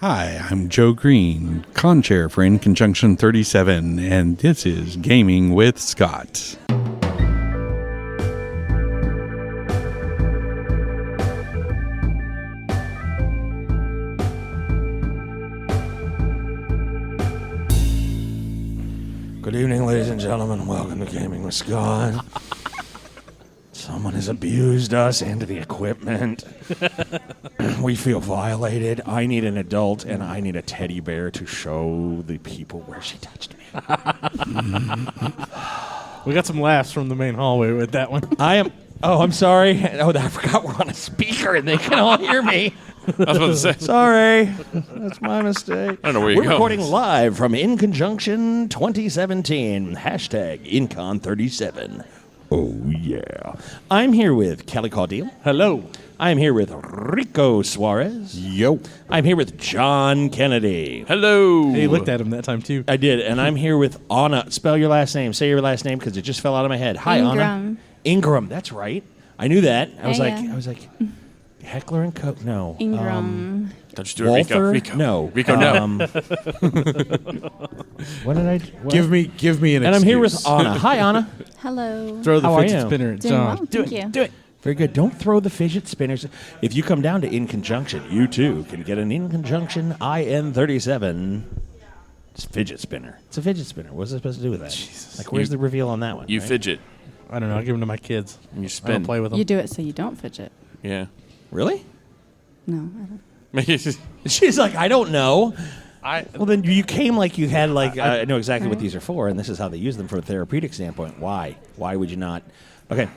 Hi, I'm Joe Green, con chair for InConJunction 37, and this is Gaming with Scott. Good evening, ladies and gentlemen. Welcome to Gaming with Scott. Someone has abused us and the equipment. We feel violated. I need an adult, and I need a teddy bear to show the people where she touched me. We got some laughs from the main hallway with that one. I'm sorry. Oh, I forgot we're on a speaker, and they can all hear me. I was about to say. Sorry. That's my mistake. I don't know where We're you're going. recording live from InConJunction 2017. Hashtag InCon37. Oh, yeah. I'm here with Kelly Caudill. Hello. I'm here with Rico Suarez. Yo. I'm here with John Kennedy. Hello. Hey, looked at him that time, too. I did, and I'm here with Anna. Spell your last name. Say your last name because it just fell out of my head. Hi, Ingram. Anna. Ingram. That's right. I knew that. I was Yeah. like, Heckler and Co. No. Ingram. Don't you do it, Walther? Rico. No. Rico, no. What did I? What? Give me an excuse. And I'm here with Anna. Hi, Anna. Hello. Throw the How are fidget you? spinner at Doing John. well, Do thank it. you. Do it. Very good. Don't throw the fidget spinners. If you come down to InConJunction, you too can get an InConJunction IN37 fidget spinner. It's a fidget spinner. What's it supposed to do with that? Jesus. Like, where's the reveal on that one? You right? fidget. I don't know. I'll give them to my kids. You I don't spin. play with them. You do it so you don't fidget. Yeah. Really? No, I don't. She's like, I don't know. I Well, then you came like you had I know exactly what these are for, and this is how they use them from a therapeutic standpoint. Why? Why would you not? Okay.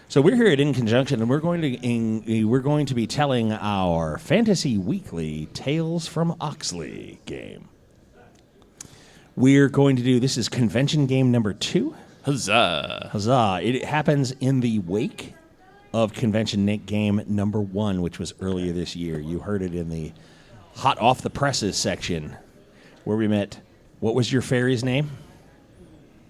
So we're here at InConJunction, and we're going to be telling our Fantasy Weekly Tales from Oxley game. We're going to do, this is convention game number 2. Huzzah. Huzzah. It happens in the wake of convention game number 1, which was earlier this year. You heard it in the hot off the presses section where we met, what was your fairy's name?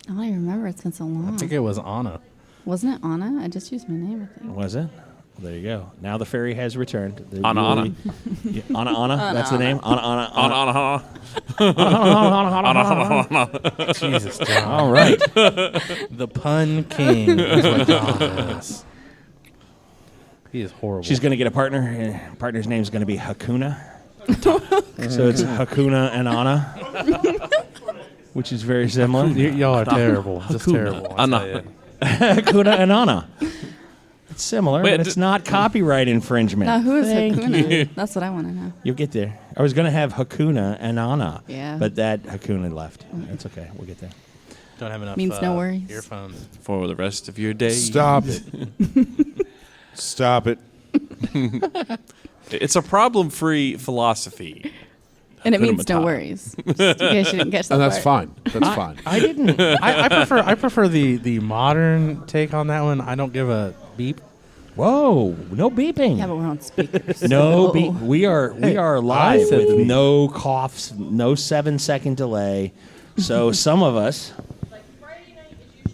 I don't even remember. It's been so long. think it was Anna. Wasn't it Anna? I just used my name, I think. Was it? Well, there you go. Now the fairy has returned. Anna. Yeah, Anna. That's the name? Anna. Jesus, John. All right. The pun king is what John is. He is horrible. She's going to get a partner. Partner's name is going to be Hakuna. So it's Hakuna and Anna, which is very similar. Y'all are terrible. Just terrible. I Anna. tell ya. Hakuna and Anna. It's similar, Wait, but it's not copyright infringement. Now, who is Thank Hakuna? you. That's what I want to know. You'll get there. I was going to have Hakuna and Anna, Yeah. but that Hakuna left. That's okay. We'll get there. Don't have enough Means no worries. earphones. For the rest of your day. Stop it. Stop it. It's a problem-free philosophy. And it Hakuna means no Matata. worries. Just in case you didn't catch that And that's part. fine. That's fine. I didn't. I prefer the modern take on that one. I don't give a beep. Whoa! No beeping. Yeah, but we're on speakers. No so- beep. We are live said with beep. no coughs, no 7-second delay. So some of us.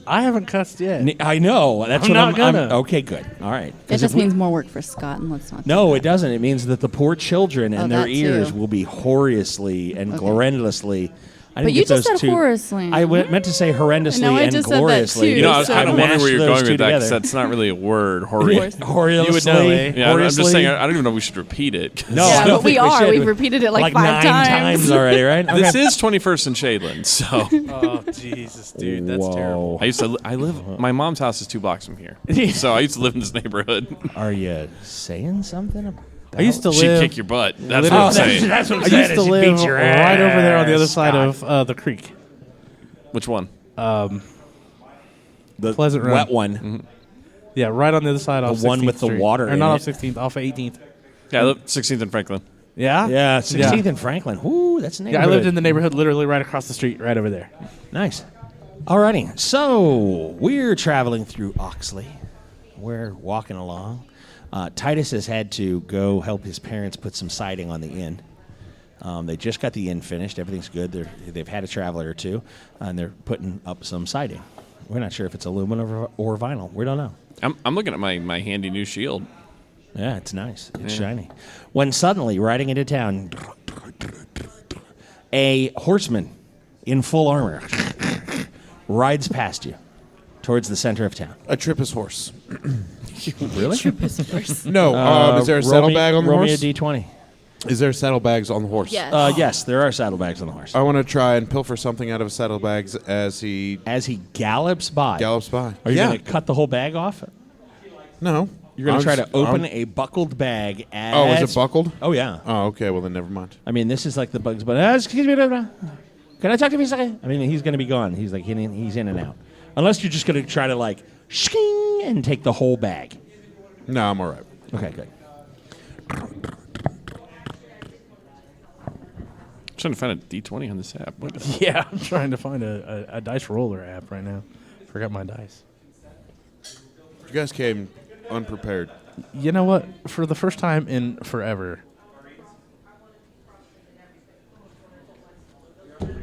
I haven't cussed yet. I know. That's I'm what not I'm gonna. okay, good. All right. It 'Cause just if we- means more work for Scott, and let's not do No, that. it doesn't. It means that the poor children and their that ears too. will be horrendously and Okay. gloriously. I But didn't you get just those said two. horrendously. I meant to say horrendously I know, I and just said that gloriously. too. You know, I was So- kind of wondering where you were Mash going those with two that because together. that's not really a word. Horrendously. You would know, eh? Yeah, I'm just Horrendously. saying, I don't even know if we should repeat it. No, Yeah, I don't but we think we are. should. We've repeated it like 9 5 times already, right? This Okay. is 21st and Shadeland, so Oh, Jesus, dude. That's Whoa. terrible. I live. My mom's house is 2 blocks from here, so I used to live in this neighborhood. Are you saying something about I used to She'd live. kick your butt. That's Literally- what I'm Oh, saying. That's what I'm I saying. used to She live beats your right over there on the other ass, side Scott. of the creek. Which one? The Pleasant Run. wet one. Yeah, right on the other side. The off one 16th with the Street. water Or in not it. off 16th, off of 18th. Yeah, I live 16th and Franklin. Yeah? Yeah, 16th and Franklin. Woo, that's a Yeah, I neighborhood. lived in the neighborhood literally right across the street, right over there. Nice. Alrighty, so we're traveling through Oxley. We're walking along. Titus has had to go help his parents put some siding on the inn. They just got the inn finished. Everything's good. They've had a traveler or two, and they're putting up some siding. We're not sure if it's aluminum or vinyl. We don't know. I'm looking at my handy new shield. Yeah, it's nice. It's shiny. When suddenly, riding into town, A horseman in full armor rides past you towards the center of town. A Trippus horse. Really? No. Is there a saddlebag on the roll me horse? a D20. Is there saddlebags on the horse? Yes. Yes, there are saddlebags on the horse. I want to try and pilfer something out of saddlebags as he As he gallops by. gallops by. Are you going to cut the whole bag off? No. You're going to try to I'm- open a buckled bag as... Oh, is it buckled? Oh, yeah. Oh, okay. Well, then never mind. I mean, this is like the Bugs Bunny. Excuse me, can I talk to you for a second? I mean, he's going to be gone. He's like he's in and out. Unless you're just going to try to like shing and take the whole bag. No, I'm all right. Okay, good. I'm trying to find a D20 on this app. What? Yeah, I'm trying to find a dice roller app right now. Forgot my dice. You guys came unprepared. You know what? For the first time in forever,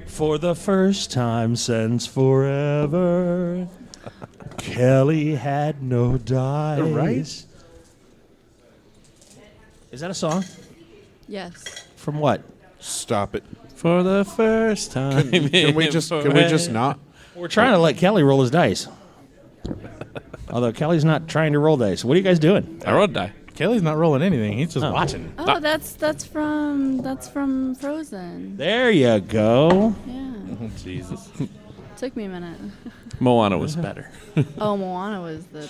For the first time since forever, Kelly had no dice. Right? Is that a song? Yes. From what? Stop it. For the first time. Can we just not? We're trying to let Kelly roll his dice. Although Kelly's not trying to roll dice. What are you guys doing? I rolled die. Kelly's not rolling anything. He's just watching. Oh, that's from Frozen. There you go. Yeah. Jesus. Took me a minute. Moana was better. Oh, Moana was the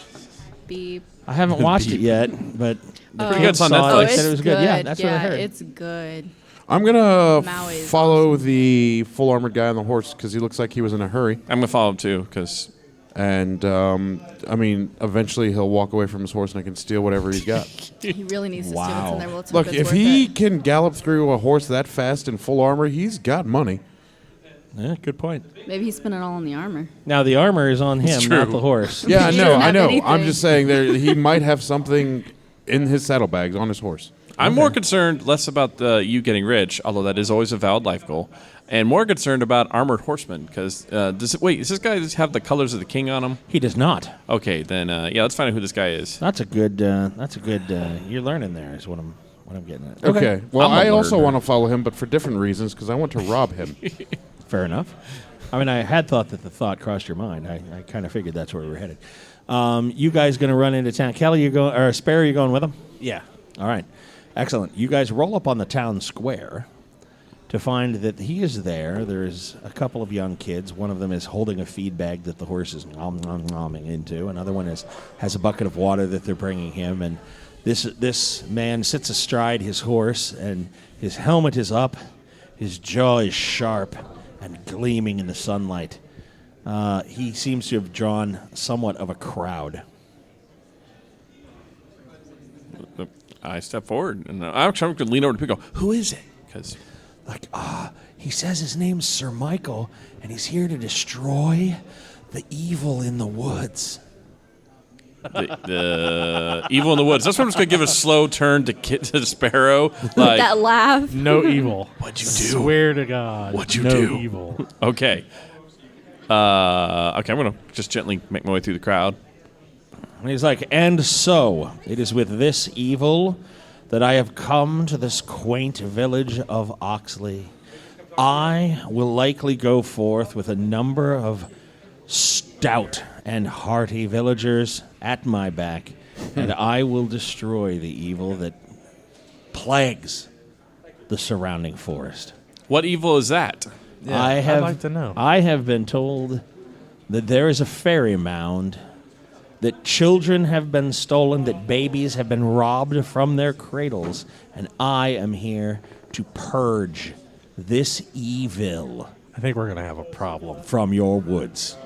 beep. I haven't watched it yet, but Pretty good. It's on saw Netflix. it. Said it was good. Yeah, that's what I heard. It's good. I'm going to Maui is follow the full armored guy on the horse because he looks like he was in a hurry. I'm going to follow him too because And, I mean, eventually he'll walk away from his horse and I can steal whatever he's got. He really needs to steal what's in there. Well, Look, if he can gallop through a horse that fast in full armor, he's got money. Yeah, good point. Maybe he's spent it all on the armor. Now the armor is on him, true. not the horse. Yeah, He I know, doesn't I have know. anything. I'm just saying he might have something in his saddlebags on his horse. I'm more concerned less about you getting rich, although that is always a valid life goal, and more concerned about armored horsemen. Because does this guy just have the colors of the king on him? He does not. Okay, then yeah, let's find out who this guy is. That's a good. You're learning there is what I'm getting at. Okay. Well, I'm a I also learner. want to follow him, but for different reasons, because I want to rob him. Fair enough. I mean, I had thought that the thought crossed your mind. I kind of figured that's where we were headed. You guys going to run into town? Kelly, you going or Sparrow? You going with him? Yeah. All right. Excellent. You guys roll up on the town square to find that he is there. There's a couple of young kids. One of them is holding a feed bag that the horse is nomming into. Another one has a bucket of water that they're bringing him. And this man sits astride his horse, and his helmet is up. His jaw is sharp and gleaming in the sunlight. He seems to have drawn somewhat of a crowd. I step forward, and I'm trying to lean over to people. Who is it? Because He says his name's Sir Michael, and he's here to destroy the evil in the woods. the evil in the woods. That's why I'm just gonna give a slow turn to Sparrow. Like, That laugh. No evil. What'd you do? Swear to God. What'd you no do? evil. Okay. Okay, I'm gonna just gently make my way through the crowd. And he's like, and so it is with this evil that I have come to this quaint village of Oxley. I will likely go forth with a number of stout and hearty villagers at my back, and I will destroy the evil that plagues the surrounding forest. What evil is that? Yeah, I'd like to know. I have been told that there is a fairy mound, that children have been stolen, that babies have been robbed from their cradles, and I am here to purge this evil I think we're going to have a problem. from your woods.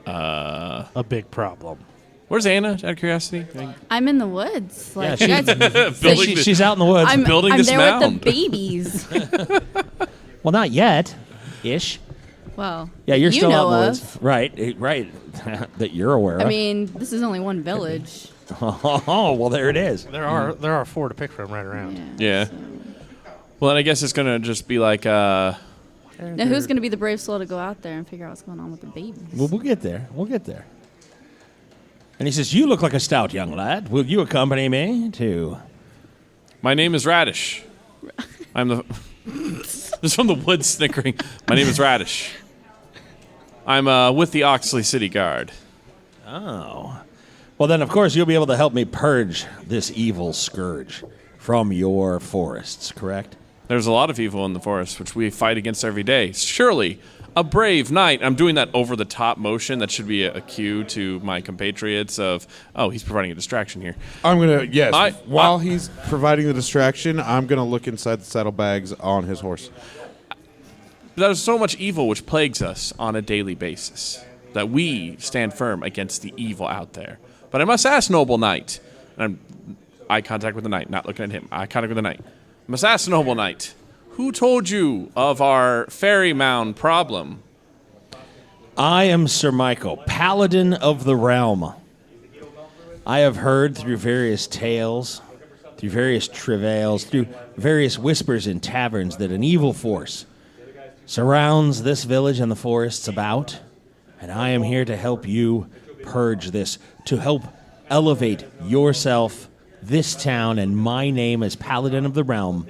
A big problem. Where's Anna? Out of curiosity. I'm in the woods. Like, Yeah, you guys, Building the- She's out in the woods. I'm building I'm this there mound. with the babies. Well, not yet, ish. Well, Yeah, you're you still know out in the of. woods. Right. That you're aware I of. mean, this is only one village. Oh, well, there it is. There are 4 to pick from right around. Yeah. so- Well, then I guess it's gonna just be like, Now, who's going to be the brave soul to go out there and figure out what's going on with the babies? Well, we'll get there. We'll get there. And he says, you look like a stout young lad. Will you accompany me to... my name is Radish. I'm the. Just from the woods snickering. My name is Radish. I'm with the Oxley City Guard. Oh. Well, then, of course, you'll be able to help me purge this evil scourge from your forests, correct? There's a lot of evil in the forest, which we fight against every day. Surely, a brave knight. I'm doing that over-the-top motion. That should be a cue to my compatriots of, oh, he's providing a distraction here. I'm going to, while he's providing the distraction, I'm going to look inside the saddlebags on his horse. There's so much evil which plagues us on a daily basis that we stand firm against the evil out there. But I must ask, noble knight, and I'm eye contact with the knight, not looking at him, eye contact with the knight. I must ask, noble knight, who told you of our fairy mound problem? I am Sir Michael, Paladin of the Realm. I have heard through various tales, through various travails, through various whispers in taverns that an evil force surrounds this village and the forests about, and I am here to help you purge this, to help elevate yourself, this town, and my name as Paladin of the Realm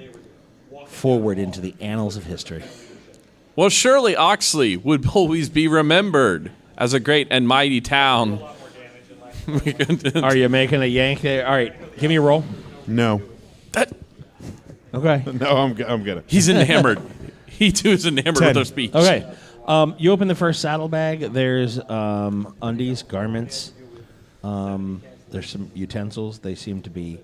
forward into the annals of history. Well, surely Oxley would always be remembered as a great and mighty town. Are you making a yank there? All right, give me a roll. No. Okay. No, I'm good. He's enamored. He, too, is enamored 10. with our speech. Okay. You open the first saddlebag. There's undies, garments. There's some utensils. They seem to be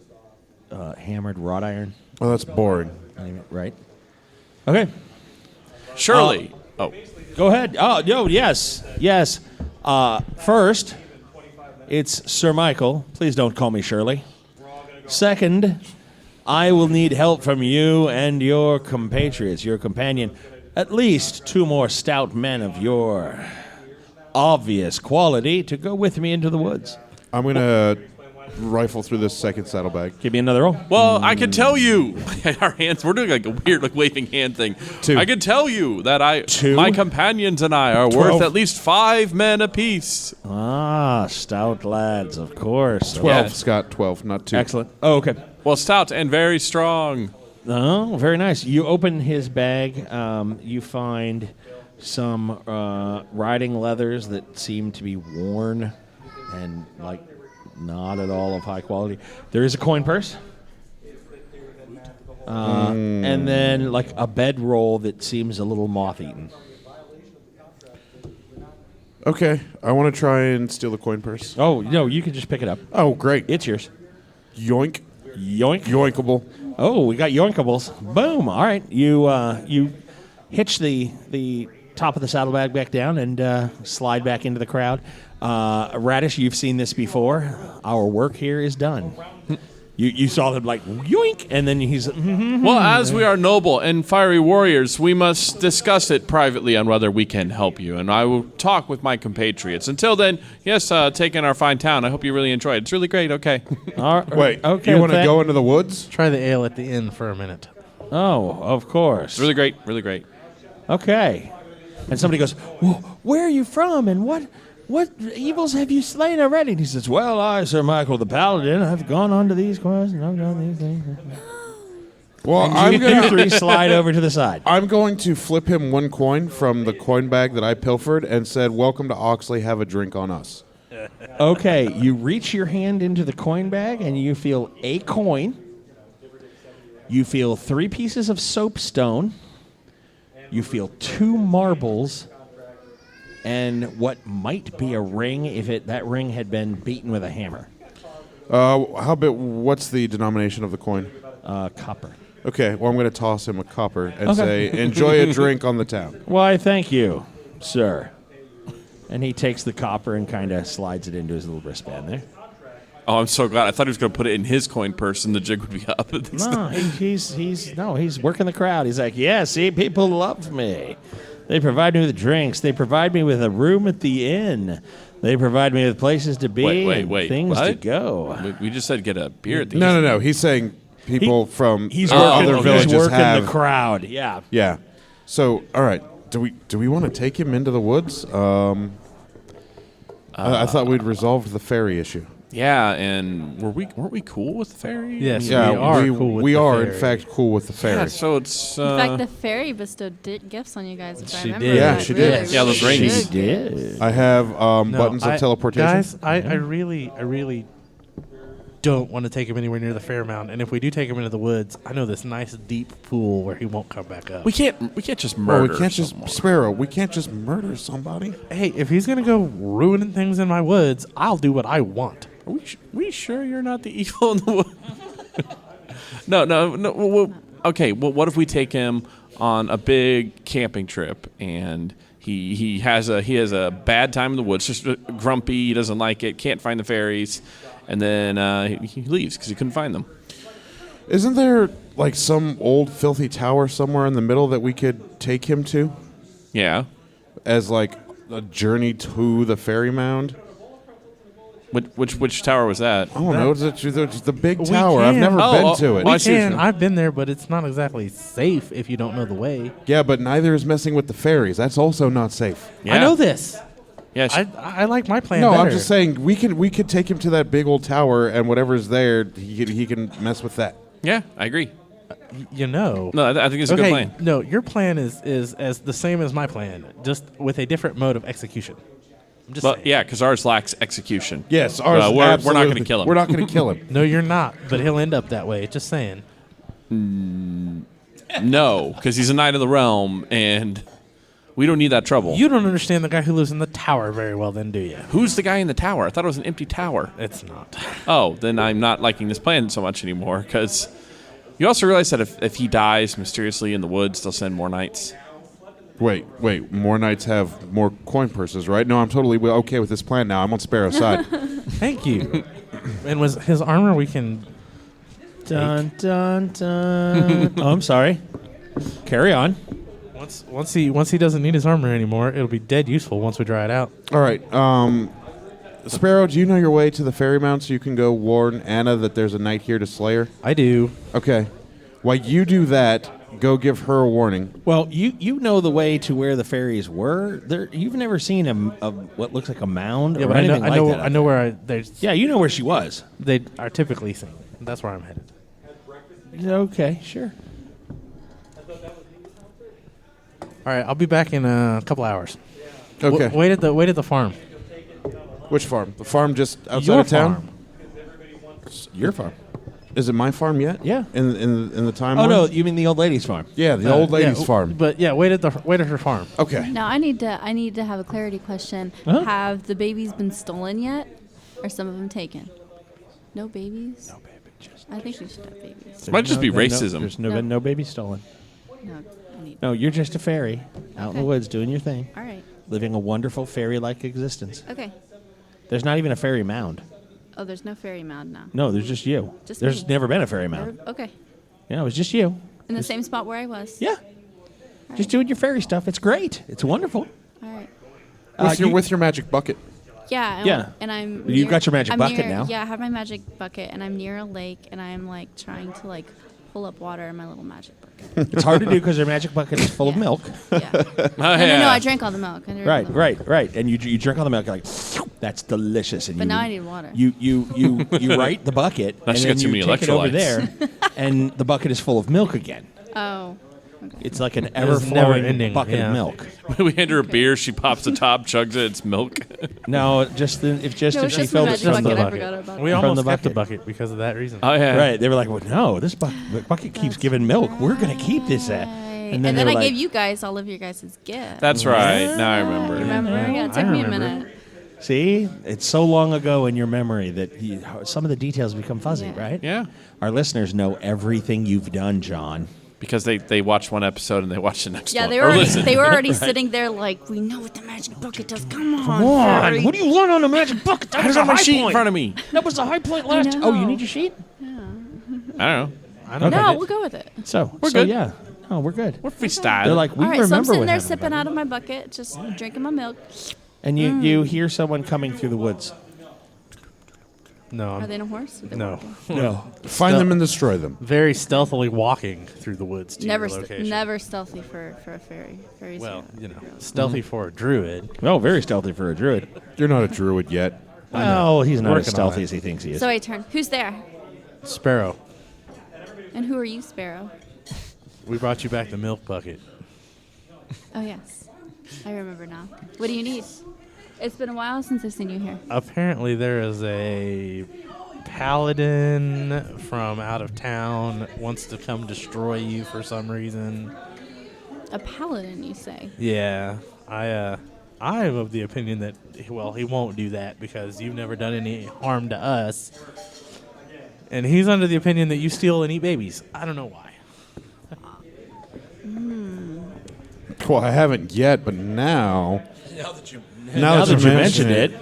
hammered wrought iron. Oh, that's boring. Right. Okay. Surely. Go ahead. Oh, yes. Yes. First, it's Sir Michael. Please don't call me Shirley. Second, I will need help from you and your compatriots, your companion. At least 2 more stout men of your obvious quality to go with me into the woods. I'm going to rifle through this second saddlebag. Give me another roll. Well, I could tell you, our hands, we're doing like a weird waving hand thing. 2. I could tell you that Two? my companions and I are 12. worth at least 5 men apiece. Ah, stout lads, of course. 12, Yeah. Scott, 12, not 2. Excellent. Oh, okay. Well, stout and very strong. Oh, very nice. You open his bag. You find some riding leathers that seem to be worn and not at all of high quality. There is a coin purse. And then a bedroll that seems a little moth-eaten. Okay, I want to try and steal the coin purse. Oh, no, you can just pick it up. Oh, great. It's yours. Yoink. Yoink. Yoinkable. Oh, we got yoinkables. Boom. All right. You hitch the top of the saddlebag back down and slide back into the crowd. Radish, you've seen this before. Our work here is done. You saw them yoink, and then he's... Well, as we are noble and fiery warriors, we must discuss it privately on whether we can help you, and I will talk with my compatriots. Until then, yes, take in our fine town. I hope you really enjoy it. It's really great. Okay. Wait, okay, you want to go into the woods? Try the ale at the inn for a minute. Oh, of course. It's really great. Really great. Okay. And somebody goes, well, where are you from, and what evils have you slain already? And he says, well, I, Sir Michael the Paladin, I've gone on to these quests, and I've done these things. Well, And you 3 slide over to the side. I'm going to flip him 1 coin from the coin bag that I pilfered and said, welcome to Oxley, have a drink on us. Okay, you reach your hand into the coin bag, and you feel a coin. You feel 3 pieces of soapstone. You feel 2 marbles. And what might be a ring if that ring had been beaten with a hammer. What's the denomination of the coin? Copper. Okay, well, I'm going to toss him a copper and say, enjoy a drink on the town. Why, thank you, sir. And he takes the copper and kind of slides it into his little wristband there. Oh, I'm so glad. I thought he was going to put it in his coin purse and the jig would be up. No, he's working the crowd. He's like, yeah, see, people love me. They provide me with drinks. They provide me with a room at the inn. They provide me with places to be and things what? to go. We just said get a beer at the No. He's saying people from He's other working, villages he's working have. the crowd. Yeah. Yeah. So, all right. Do we want to take him into the woods? I thought we'd resolved the ferry issue. Yeah, and weren't we cool with the fairy? Yes, Yeah, we are cool with we the are fairy. in fact cool with the fairy. Yeah, so it's In fact, the fairy bestowed gifts on you guys. If I She remember did. Yeah, right. she did. Really, Yeah, those really rings. good. did. I have No, buttons of teleportation. Guys, I really don't want to take him anywhere near the fair mound. And if we do take him into the woods, I know this nice deep pool where he won't come back up. we can't just Well, murder. we can't just someone. Sparrow. We can't just murder somebody. Hey, if he's gonna go ruining things in my woods, I'll do what I want. Are we sure you're not the evil in the wood? No. Well, okay, well, what if we take him on a big camping trip and he has a bad time in the woods, just grumpy, he doesn't like it, can't find the fairies, and then he leaves because he couldn't find them. Isn't there like some old filthy tower somewhere in the middle that we could take him to Yeah. as like a journey to the fairy mound? Which tower was that? I don't know. It's the big We tower. I've can. never been to it. Well, I We see what can. you're- I've been there, but it's not exactly safe if you don't know the way. Yeah, but neither is messing with the fairies. That's also not safe. Yeah. I know this. Yeah. I like my plan No, better. I'm just saying we could take him to that big old tower, and whatever's there, he can mess with that. yeah, I agree. You know. No, I think it's a good plan. No, your plan is as the same as my plan, just with a different mode of execution. I'm just But saying. yeah, because ours lacks execution. Yes, ours. we're not absolutely- going to kill him. We're not going to kill him. No, you're not, but he'll end up that way. Just saying. No, because he's a knight of the realm, and we don't need that trouble. You don't understand the guy who lives in the tower very well, then, do you? Who's the guy in the tower? I thought it was an empty tower. It's not. Oh, then I'm not liking this plan so much anymore, because you also realize that if he dies mysteriously in the woods, they'll send more knights. Wait. More knights have more coin purses, right? No, I'm totally okay with this plan now. I'm on Sparrow's side. Thank you. And was his armor we can... Dun dun dun. Oh, I'm sorry. Carry on. Once he doesn't need his armor anymore, it'll be dead useful once we dry it out. All right. Sparrow, do you know your way to the fairy mound so you can go warn Anna that there's a knight here to slay her? I do. Okay. While you do that, go give her a warning. Well, you know the way to where the fairies were. There, you've never seen a what looks like a mound Yeah, or but I know, anything I know, like that. I know where Yeah, you know where she was. they are typically seen. That's where I'm headed. Okay, sure. All right, I'll be back in a couple hours. Okay. Wait at the farm. Which farm? The farm just outside Your of town? farm. Your farm. Is it my farm yet? Yeah. In the time? Oh no, you mean the old lady's farm? Yeah, the old lady's Yeah, farm. But yeah, wait at her farm. Okay. Now I need to have a clarity question. Huh? Have the babies been stolen yet, or some of them taken? No babies. No baby. I think we should have babies. Might just be racism. There's No. been no baby stolen. No. I need. No, you're just a fairy out in the Okay. woods doing your thing, All right. living a wonderful fairy-like existence. Okay. There's not even a fairy mound. Oh, there's no fairy mound now. No, there's just you. Just There's me. never been a fairy mound. Okay. Yeah, it was just you. In the same spot where I was. Yeah. Just doing your fairy stuff. It's great. It's wonderful. All right. With your magic bucket. Yeah. Yeah. And I'm. You've got your magic I'm bucket near- now. Yeah, I have my magic bucket, and I'm near a lake, and I'm like trying to like pull up water in my little magic bucket. It's hard to do because your magic bucket is full of Yeah. milk. Yeah. Oh, No, yeah. I drank all the milk. I drank all the milk. Right. And you drink all the milk. You're like, that's delicious. And But you, now I need water. You right the bucket, Now and she then got too you many take it over electrolytes. there, and the bucket is full of milk again. Oh. It's like an never ever-flowing ending, bucket yeah. of milk. We hand her a beer, she pops the top, chugs it, it's milk. No, if No, she it's filled just it my from magic Just the the bucket. I bucket. forgot about We that. almost the kept the bucket. bucket because of that reason. Oh, yeah. Right. They were like, well, no, this bucket keeps giving milk. We're going to keep this. Right. And And then, then they I were gave like, you guys all of your guys' gifts. That's right. Now I remember. Remember? Yeah, it I took me a remember. minute. see, it's so long ago in your memory that some of the details become fuzzy, Yeah. right? Yeah. Our listeners know everything you've done, John. Because they watched one episode and they watched the next Yeah, one. they Or were listen. they were already sitting there like, we know what the magic bucket does. Come on, fairy." What do you want on the magic bucket? That I was don't a have my high sheet in point. front of me. That was the high point last. know. Oh, you need your sheet? I don't know. I don't No, know. we'll go with it. So We're good. Yeah. No, we're good. We're freestyle. They're like, we All right, so I'm remember sitting what there happened. sipping out of my bucket, just drinking my milk. And you hear someone coming through the woods. No, Are they in a horse? Are they no. walking? No. Find them and destroy them. Very stealthily walking through the woods to Never, your location. never stealthy for a fairy. Fairies Well, are you know, really- stealthy for a druid. No, very stealthy for a druid. You're not a druid yet. Well, he's not as Working on stealthy it. as he thinks he is. So I turn. Who's there? Sparrow, And who are you, Sparrow? we brought you back the milk bucket. Oh, yes. I remember now. What do you need? It's been a while since I've seen you here. Apparently, there is a paladin from out of town wants to come destroy you for some reason. A paladin, you say? Yeah, I am of the opinion that he won't do that because you've never done any harm to us, and he's under the opinion that you steal and eat babies. I don't know why. Well, I haven't yet, but now. Now that you mentioned it.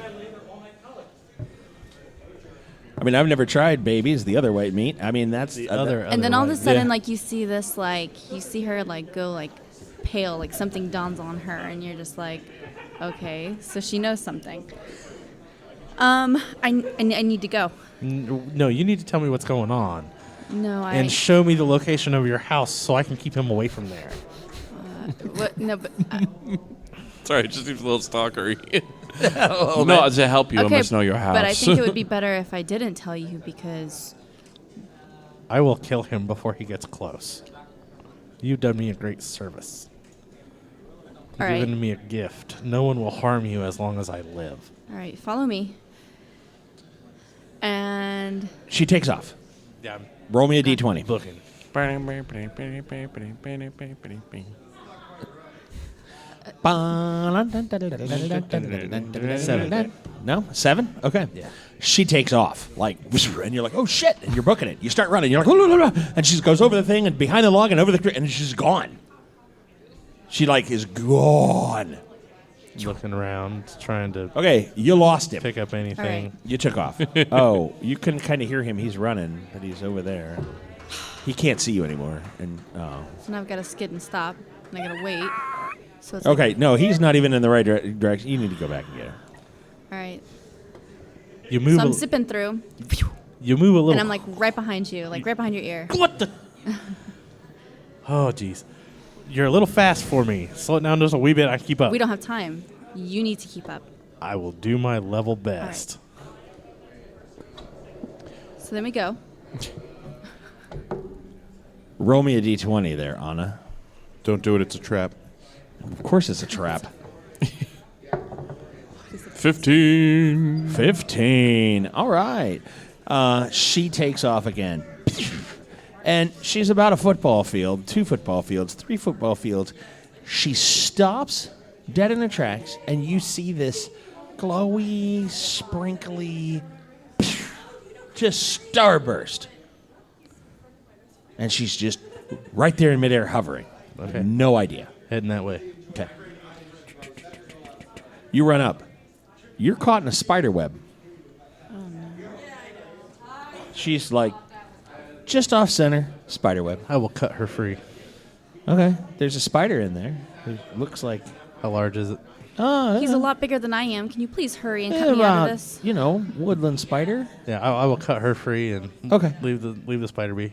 I mean, I've never tried babies, the other white meat. I mean, that's The other And then all of a way. sudden, like, you see this, like, you see her, like, go, like, pale, like something dawns on her, and you're just like, okay, so she knows something. I need to go. No, you need to tell me what's going on No, and show me the location of your house so I can keep him away from there. what? No, but Sorry, it just seems a little stalkery. No, to help you, I okay, must know your house. but I think it would be better if I didn't tell you because I will kill him before he gets close. You've done me a great service. All right. Given me a gift. No one will harm you as long as I live. All right, follow me. And She takes off. Yeah, I'm Roll me a d20. looking. 7. No? 7? Okay. Yeah. She takes off, like, and you're like, oh shit, and you're booking it. You start running, you're like, "Ooh, and she goes over the thing and behind the log and over the, and she's gone. She, like, is gone. Looking around, trying to Okay, you lost him. pick up anything. All right. You took off. Oh, you can kind of hear him. He's running, but he's over there. He can't see you anymore. And oh. so now I've got to skid and stop, and I got to wait. So it's Okay, no, he's not even in the right direction. You need to go back and get her. all right. You move. So I'm a, zipping through, you move a little. and I'm like right behind you, like right behind your ear. what the? Oh, jeez. You're a little fast for me. Slow it down just a wee bit. I can keep up. We don't have time. You need to keep up. I will do my level best. So then we go. Roll me a d20 there, Anna. Don't do it. It's a trap. Of course it's a trap. 15. 15. All right. She takes off again. And she's about a football field, 2 football fields, 3 football fields. She stops dead in her tracks, and you see this glowy, sprinkly, just starburst. And she's just right there in midair hovering. Okay. No idea. Heading that way. Okay. You run up. You're caught in a spider web. She's like just off center, spider web. I will cut her free. Okay. There's a spider in there. It looks like How large is it? He's a lot bigger than I am. Can you please hurry and cut me out about, of this? you know, woodland spider. Yeah, I will cut her free and Okay. leave the spider be.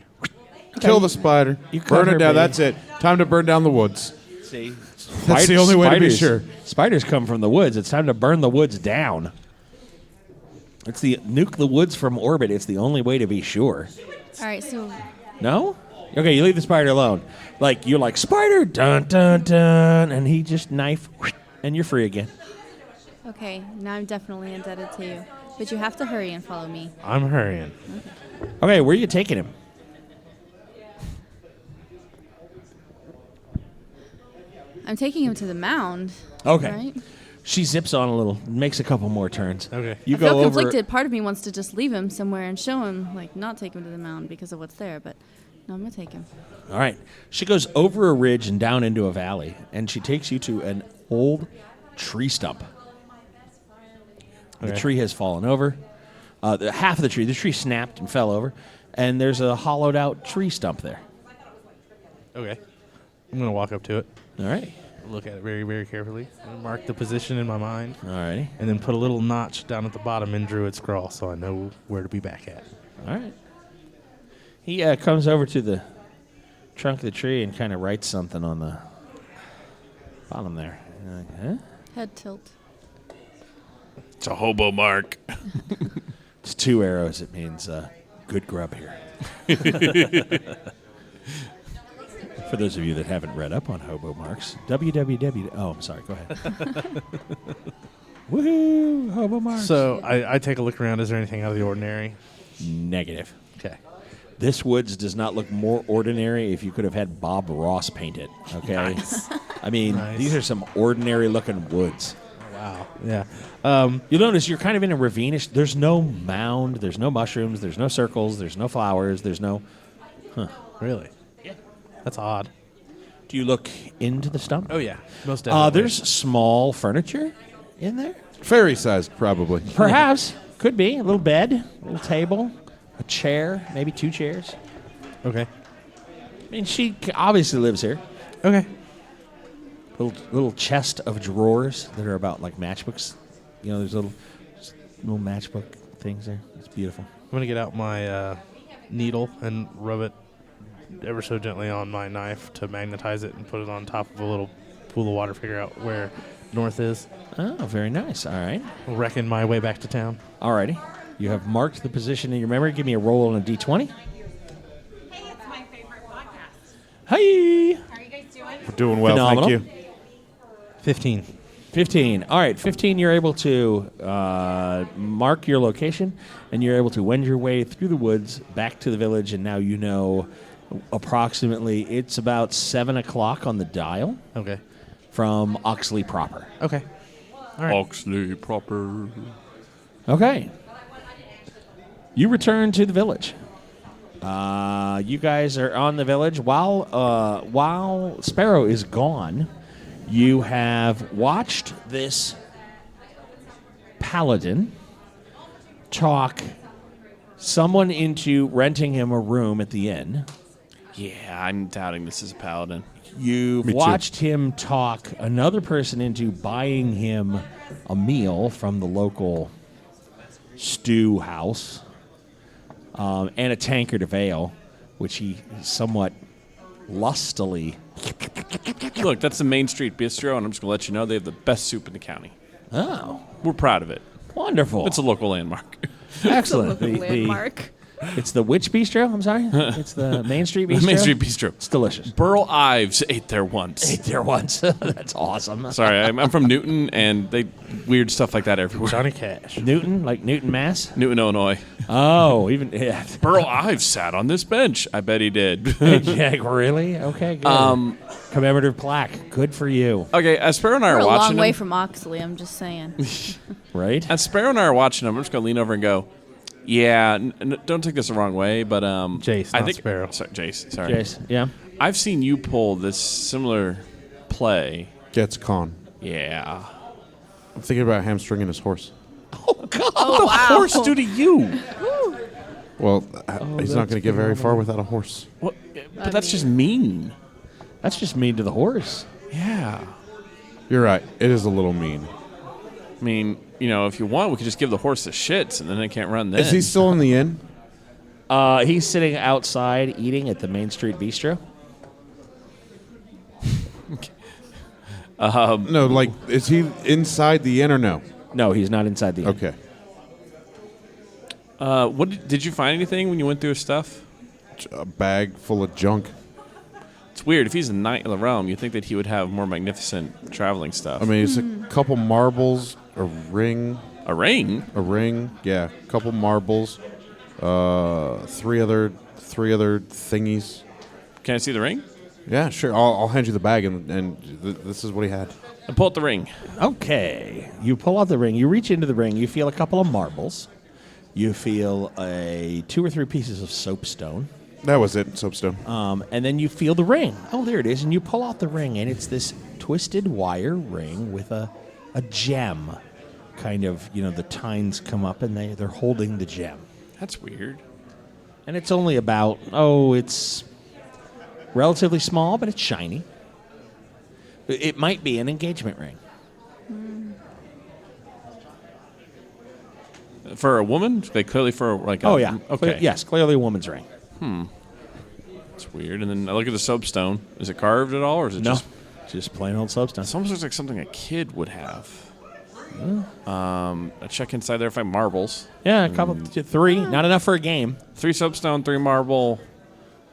Kill the spider. You cut Burn her it down. baby. That's it. Time to burn down the woods. See, That's the only way to be sure. Spiders come from the woods. It's time to burn the woods down. It's the nuke the woods from orbit. It's the only way to be sure. All right, so No? Okay, you leave the spider alone. Like, you're like, spider, dun, dun, dun, and he just knife, and you're free again. okay, now I'm definitely indebted to you. But you have to hurry and follow me. I'm hurrying. Okay, where are you taking him? I'm taking him to the mound. Okay. Right? She zips on a little, makes a couple more turns. Okay. You I feel go over. conflicted. Part of me wants to just leave him somewhere and show him, like, not take him to the mound because of what's there. But no, I'm gonna take him. All right. She goes over a ridge and down into a valley, and she takes you to an old tree stump. The Okay. tree has fallen over. Half of the tree snapped and fell over, and there's a hollowed out tree stump there. Okay. I'm gonna walk up to it, All right. look at it very, very carefully, and mark the position in my mind, All righty. and then put a little notch down at the bottom in Druid Scrawl so I know where to be back at. All right. He comes over to the trunk of the tree and kind of writes something on the bottom there. You're like, huh? Head tilt. It's a hobo mark. It's 2 arrows. It means good grub here. For those of you that haven't read up on hobo marks, www. Oh, I'm sorry. Go ahead. Woohoo! Hobo marks. So I take a look around. Is there anything out of the ordinary? Negative. Okay. This woods does not look more ordinary if you could have had Bob Ross paint it. Okay. I mean, Nice. these are some ordinary looking woods. Wow. Yeah. You'll notice you're kind of in a ravine-ish. There's no mound. There's no mushrooms. There's no circles. There's no flowers. There's no. Really? Yeah. That's odd. Do you look into the stump? Oh yeah. Most definitely. There's small furniture in there. Fairy-sized, probably. Perhaps. Could be. A little bed, a little table, a chair, maybe 2 chairs. Okay. I mean, she obviously lives here. Okay. Little chest of drawers that are about like matchbooks. You know, there's little matchbook things there. It's beautiful. I'm gonna get out my needle and rub it ever so gently on my knife to magnetize it and put it on top of a little pool of water. Figure out where north is. Oh, very nice. All right. Reckon my way back to town. Alrighty. You have marked the position in your memory. Give me a roll on a D20. Hey, it's my favorite podcast. Hey. How are you guys doing? We're doing well, Phenomenal. thank you. 15. 15. All right, 15, you're able to mark your location, and you're able to wend your way through the woods back to the village, and now you know approximately it's about 7 o'clock on the dial Okay. from Oxley proper. Okay. All right. Oxley proper. Okay. You return to the village. You guys are on the village. While Sparrow is gone, you have watched this paladin talk someone into renting him a room at the inn. Yeah, I'm doubting this is a paladin. You've Me too. watched him talk another person into buying him a meal from the local stew house and a tankard of ale, which he somewhat lustily. Look, that's the Main Street Bistro, and I'm just going to let you know they have the best soup in the county. Oh, We're proud of it. wonderful. It's a local landmark. Excellent. Local landmark. It's the which bistro? I'm sorry? It's the Main Street Bistro? Main Street Bistro. It's delicious. Burl Ives ate there once. Ate there once. That's awesome. Sorry, I'm from Newton, and they weird stuff like that everywhere. Johnny Cash. Newton? Like Newton, Mass? Newton, Illinois. Oh, even, yeah. Burl Ives sat on this bench. I bet he did. Yeah, really? Okay, good. Commemorative plaque. Good for you. Okay, as Sparrow and I We're are a watching long way him, from Oxley, I'm just saying. Right? as Sparrow and I are watching him, I'm just going to lean over and go, yeah, don't take this the wrong way, but Jace, I not think Sparrow. Sorry, Jace, sorry. Jace, yeah? I've seen you pull this similar play. Gets con. Yeah. I'm thinking about hamstringing his horse. Oh, wow. Horse do to you. Well, he's not going to get very far without a horse. What? But that's just mean. That's just mean to the horse. Yeah. You're right. It is a little mean. I mean, if you want, we could just give the horse the shits, and then they can't run then. Is he still in the inn? He's sitting outside eating at the Main Street Bistro. No, like, is he inside the inn or no? No, he's not inside the inn. Okay. What did you find anything when you went through his stuff? A bag full of junk. It's weird. If he's a knight of the realm, you'd think that he would have more magnificent traveling stuff. I mean, it's a couple marbles, a ring, a ring. yeah, a couple marbles, three other thingies. Can I see the ring? Yeah, sure. I'll hand you the bag, and this is what he had. And pull out the ring. Okay. You pull out the ring. You reach into the ring. You feel a couple of marbles. You feel 2 or 3 pieces of soapstone. That was it, soapstone. And then you feel the ring. Oh, there it is. And you pull out the ring, and it's this twisted wire ring with a gem. Kind of, the tines come up, and they're holding the gem. That's weird. And it's only about, it's relatively small, but it's shiny. It might be an engagement ring. For a woman? Like clearly for like a... Oh, yeah. Okay. Yes, clearly a woman's ring. That's weird. And then I look at the soapstone. Is it carved at all, or is it No, just... just plain old soapstone. It almost looks like something a kid would have. A check inside there, find marbles. Yeah, a couple, 3. Not enough for a game. 3 soapstone, 3 marble,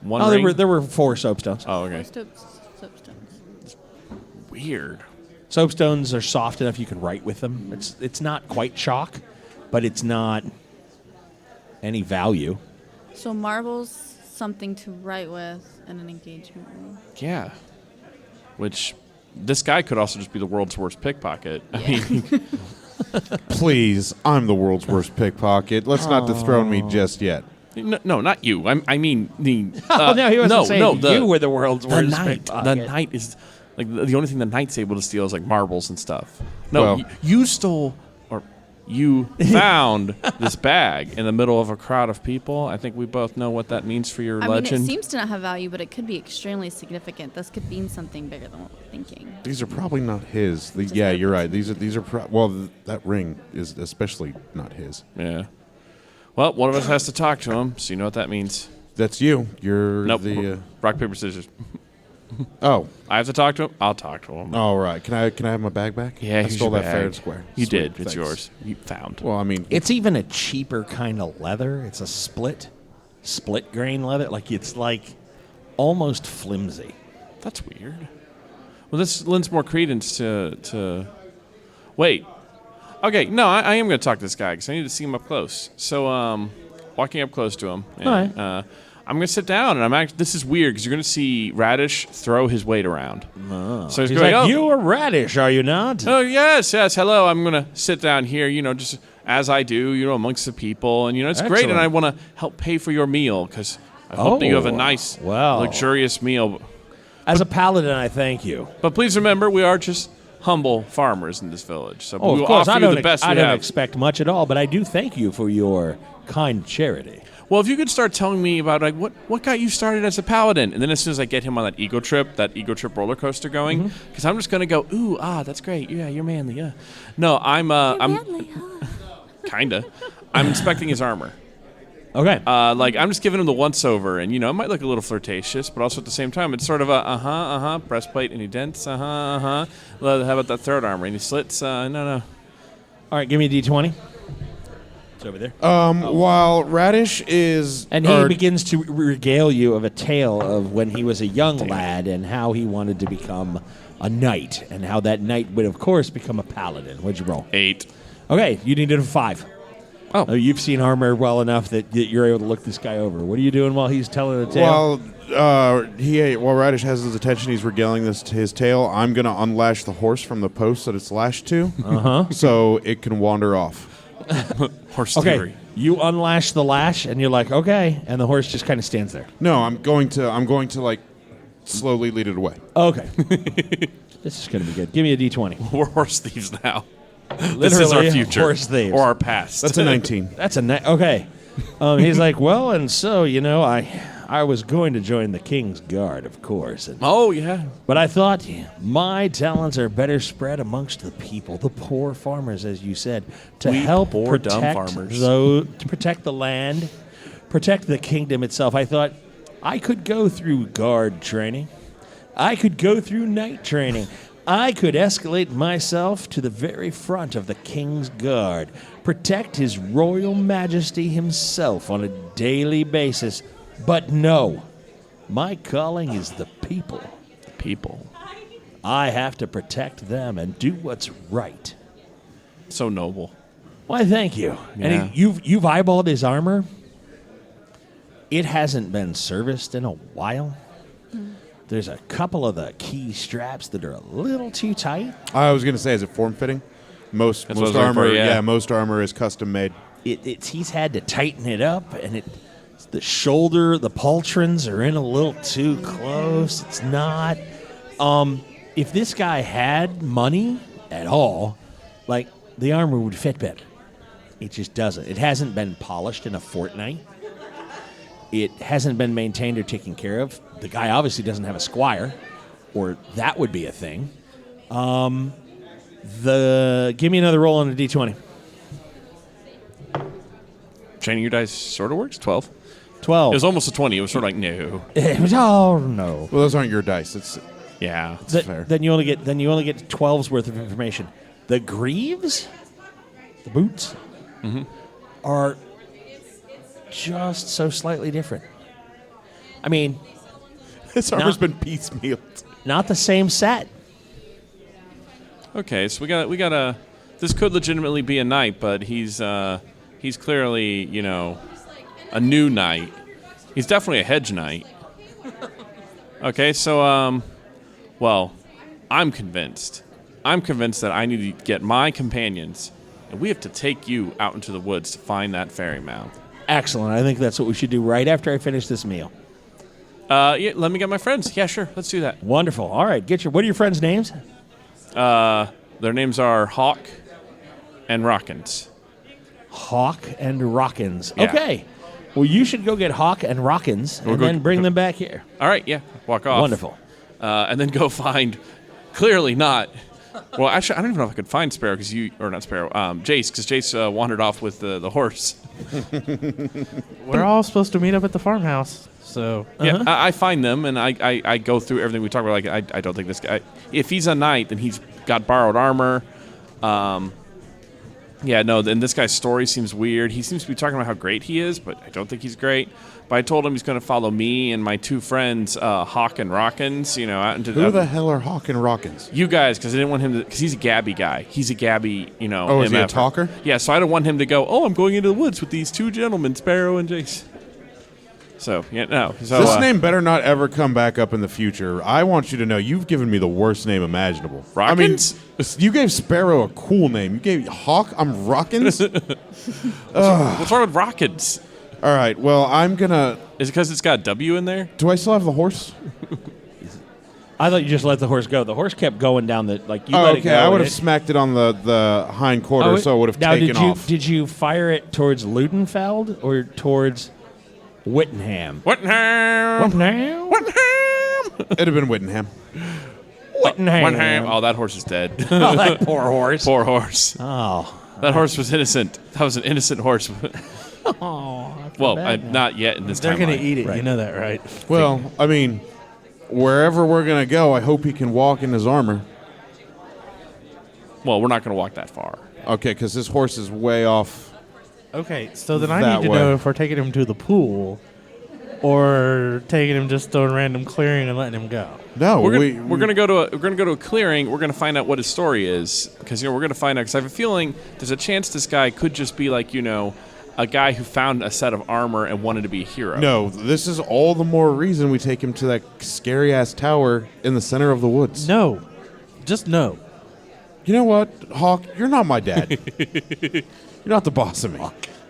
1 Oh, ring. there were 4 soapstones. Oh, okay. Soapstones. Weird. Soapstones are soft enough you can write with them. It's not quite chalk, but it's not any value. So marbles, something to write with in an engagement ring. Yeah. Which, this guy could also just be the world's worst pickpocket. I mean, Please, I'm the world's worst pickpocket. Let's not dethrone me just yet. no, not you. I mean the. Oh, no, he wasn't saying the, you were the world's the worst knight. pickpocket. The knight is like the only thing the knight's able to steal is like marbles and stuff. No, Well- you stole or you found this bag in the middle of a crowd of people. I think we both know what that means for your I mean, legend. it seems to not have value, but it could be extremely significant. This could mean something bigger than what we're thinking. These are probably not his. Yeah, you're right. These are well, that ring is especially not his. Yeah. Well, one of us has to talk to him, so you know what that means. That's you. You're Nope. the. Rock, paper, scissors. Oh, I have to talk to him. I'll talk to him. all right. Can I have my bag back? Yeah, I here's stole your that fair bag. and square. You Sweet, did. It's thanks. yours. You found. Well, I mean, It's even a cheaper kind of leather. It's a split grain leather. Like it's like almost flimsy. That's weird. Well, this lends more credence to. Wait. Okay, no, I am going to talk to this guy because I need to see him up close. So, walking up close to him, and, All right. I'm going to sit down, and this is weird because you're going to see Radish throw his weight around. So he's He's going, like, oh, you are Radish, are you not? oh, yes, hello. I'm going to sit down here, just as I do, amongst the people. And, it's great, and Excellent. I want to help pay for your meal because I hope that you have a Oh, nice, well. luxurious meal. As a paladin, I thank you. But please remember, we are just humble farmers in this village. So Oh, we of will course, offer you the best I we don't have. expect much at all, but I do thank you for your kind charity. Well, if you could start telling me about like what got you started as a paladin, and then as soon as I get him on that ego trip roller coaster going, because I'm just gonna go, ooh, that's great, yeah, you're manly, yeah. No, I'm kinda. I'm inspecting his armor. Okay. I'm just giving him the once over, and it might look a little flirtatious, but also at the same time, it's sort of a breastplate, any dents, Well, how about that third armor? Any slits? No. All right, give me a D20. It's over there. while Radish is And he begins to regale you of a tale of when he was a young lad and how he wanted to become a knight, and how that knight would, of course, become a paladin. What'd you roll? 8. Okay, you needed a 5. Oh. You've seen armor well enough that you're able to look this guy over. What are you doing while he's telling the tale? While Radish has his attention, he's regaling his tale. I'm gonna unlash the horse from the post that it's lashed to, so it can wander off. Horse Okay, theory. you unlash the lash, and you're like, okay, and the horse just kind of stands there. No, I'm going to like slowly lead it away. Okay. This is going to be good. Give me a D20. We're horse thieves now. This is our Literally future horse thieves. or our past. That's a 19. That's a okay. He's like, well, and so I was going to join the King's Guard, of course, Oh yeah. but I thought my talents are better spread amongst the people, the poor farmers, as you said, to We help poor, dumb protect farmers. to protect the land, protect the kingdom itself. I thought I could go through guard training, I could go through knight training. I could escalate myself to the very front of the King's Guard, protect His Royal Majesty himself on a daily basis. But no, my calling is the people. People. I have to protect them and do what's right. So noble. Why, thank you. Yeah. And you've eyeballed his armor. It hasn't been serviced in a while. There's a couple of the key straps that are a little too tight. I was gonna say, is it form fitting? Most That's what I was looking armor, for, yeah. most armor is custom made. He's had to tighten it up, and the shoulder, the pauldrons are in a little too close. It's not. If this guy had money at all, like, the armor would fit better. It just doesn't. It hasn't been polished in a fortnight. It hasn't been maintained or taken care of. The guy obviously doesn't have a squire, or that would be a thing. Give me another roll on a D20. Training your dice sort of works. 12. 12. It was almost a 20. It was sort of like no. Oh no. Well, those aren't your dice. Yeah. fair. Then you only get 12's worth of information. The greaves the boots, are just so slightly different. I mean, His armor's been piecemealed. not the same set. Okay, so we got a. This could legitimately be a knight, but he's clearly, you know, a new knight. He's definitely a hedge knight. Okay, so well, I'm convinced. I'm convinced that I need to get my companions, and we have to take you out into the woods to find that fairy mound. Excellent. I think that's what we should do right after I finish this meal. Yeah, let me get my friends. Yeah, sure, let's do that. Wonderful. All right, what are your friends' names? Their names are Hawk and Rockins. Hawk and Rockins. Yeah. Okay. Well, you should go get Hawk and Rockins and then bring them back here. All right, yeah, walk off. Wonderful. And then go find. Clearly not. Well, actually, I don't even know if I could find Sparrow not Sparrow, Jace, because Jace wandered off with the horse. We're all supposed to meet up at the farmhouse. So Yeah, I find them and I go through everything we talk about. Like I don't think this guy. If he's a knight, then he's got borrowed armor. Yeah, no. Then this guy's story seems weird. He seems to be talking about how great he is, but I don't think he's great. But I told him he's going to follow me and my two friends, Hawk and Rockins. You know, out into Who the hell are Hawk and Rockins? you guys, because I didn't want him to. Because he's a Gabby guy. He's a Gabby. You know. Oh, is he a MF. talker? Yeah. So I don't want him to go. Oh, I'm going into the woods with these two gentlemen, Sparrow and Jace. So yeah, no. So This name better not ever come back up in the future. I want you to know you've given me the worst name imaginable. Rockins? I mean, you gave Sparrow a cool name. You gave Hawk, I'm Rockins? What's wrong with Rockins? All right, well, I'm going to... Is it because it's got a W in there? Do I still have the horse? I thought you just let the horse go. The horse kept going down the you Oh, let it okay, go. I and would have it- smacked it on the hind quarter, so it would have now, taken off. Did you fire it towards Ludenfeld or towards Wittenham? Whittenham! Wittenham? Whittenham! It'd have been Wittenham. Wittenham. Whittenham. Oh, that horse is dead. Oh, that poor horse. Poor horse. Oh. That horse was innocent. That was an innocent horse. Oh. Well, not yet in this they're timeline. going to eat it. Right. You know that, right? Well, I mean, wherever we're going to go, I hope he can walk in his armor. Well, we're not going to walk that far. Okay, because this horse is way off. Okay, so then I That need to way. know if we're taking him to the pool or taking him just to a random clearing and letting him go. No, We're gonna go to a clearing. We're gonna find out what his story is because we're gonna find out. Because I have a feeling there's a chance this guy could just be like a guy who found a set of armor and wanted to be a hero. No, this is all the more reason we take him to that scary-ass tower in the center of the woods. No. Just no. You know what, Hawk? You're not my dad. You're not the boss of me.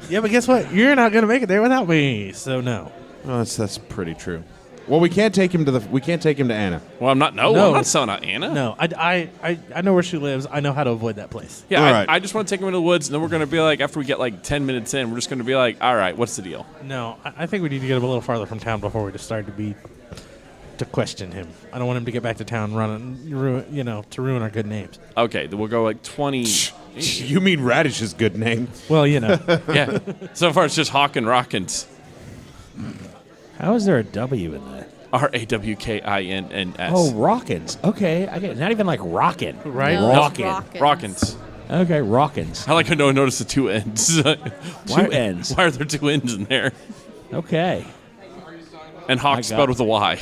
Yeah, but guess what? You're not going to make it there without me. So no. Oh, that's pretty true. Well, we can't take him to Anna. Well, I'm not. No, No. I'm not selling out Anna. No, I know where she lives. I know how to avoid that place. Yeah, All right. I just want to take him into the woods, and then we're gonna be like, after we get like 10 minutes in, we're just gonna be like, all right, what's the deal? No, I think we need to get him a little farther from town before we decide to question him. I don't want him to get back to town to ruin our good names. Okay, then we'll go like 20. You mean Radish's good name? Well, Yeah. So far, it's just Hawk and Rockins. How is there a W in that? Rawkinns. Oh, Rockins. Okay, I get it. Not even like rockin'. right? No, Rockin'. Rockins. Okay, Rockins. I like to notice the two ends. Two ends. Why are there two ends in there? Okay. And Hawk got spelled it. with a Y.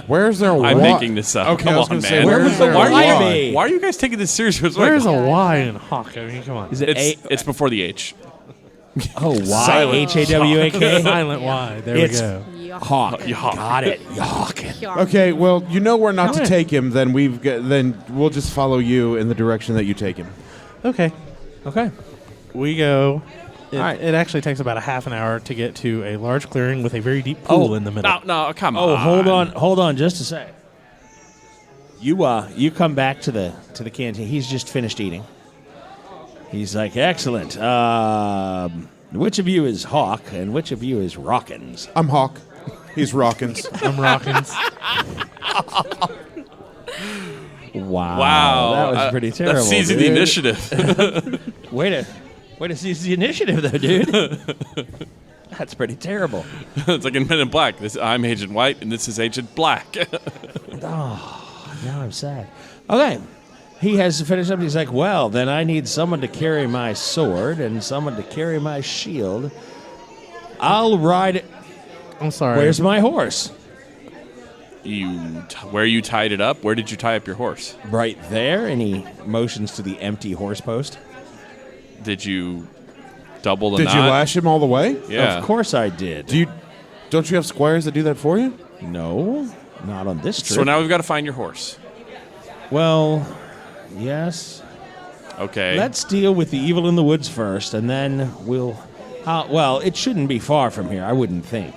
Where's their I'm Y? making this up. Okay, Come I was on, gonna say, man. Where where's was the their Y Y? be? Why are you guys taking this serious? It's Where's like, a Y in Hawk? I mean, come on. Is it it's before the H. Oh, Y-H-A-W-A-K? Silent Y. There It's- we go. Yuck. Hawk. Yuck. Got it. Yuck. Yuck. Okay, well, you know we're not Come to in. take him. Then then we'll just follow you in the direction that you take him. Okay. Okay. We go. It, All right. it actually takes about a half an hour to get to a large clearing with a very deep pool in the middle. No, come on. Oh, hold on, just a sec. You come back to the canteen. He's just finished eating. He's like, excellent. Which of you is Hawk and which of you is Rockins? I'm Hawk. He's Rockins. I'm Rockins. Wow, that was pretty terrible. That's seizing the dude. initiative. Way to seize the initiative, though, dude. That's pretty terrible. It's like in Men in Black. I'm Agent White, and this is Agent Black. Now I'm sad. Okay. he has finished up. He's like, well, then I need someone to carry my sword and someone to carry my shield. I'll ride it. I'm sorry. Where's my horse? Where you tied it up? Where did you tie up your horse? Right there. And he motions to the empty horse post. Did you double the Did knot? you lash him all the way? Yeah. Of course I did. Don't you have squires that do that for you? No, not on this trip. So now we've got to find your horse. Well, yes. Okay. Let's deal with the evil in the woods first, and then we'll... well, it shouldn't be far from here, I wouldn't think.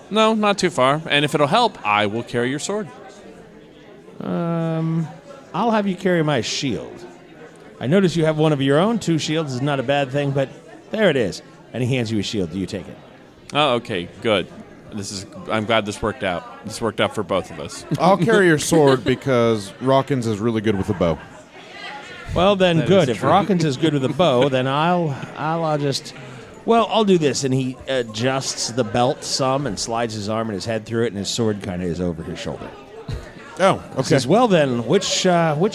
No, not too far. And if it'll help, I will carry your sword. I'll have you carry my shield. I notice you have one of your own. 2 shields is not a bad thing, but there it is. And he hands you a shield. Do you take it? Oh, okay, good. I'm glad this worked out. This worked out for both of us. I'll carry your sword because Rawkins is really good with a bow. Well, then, That good. is If true. Rawkins is good with a bow, then I'll just... Well, I'll do this. And he adjusts the belt some and slides his arm and his head through it, and his sword kind of is over his shoulder. Oh, okay. Says, well, then, which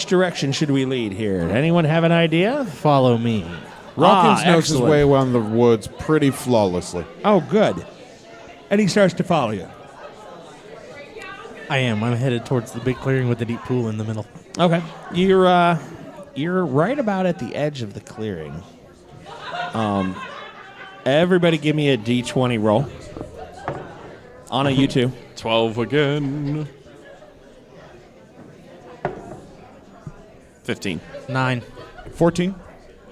direction should we lead here? Anyone have an idea? Follow me. Rawkins knows his excellent. way around the woods pretty flawlessly. Oh, good. And he starts to follow you. I am. I'm headed towards the big clearing with the deep pool in the middle. Okay. You're right about at the edge of the clearing. Everybody give me a D20 roll. Anna, you too. 12 again. 15. 9. 14?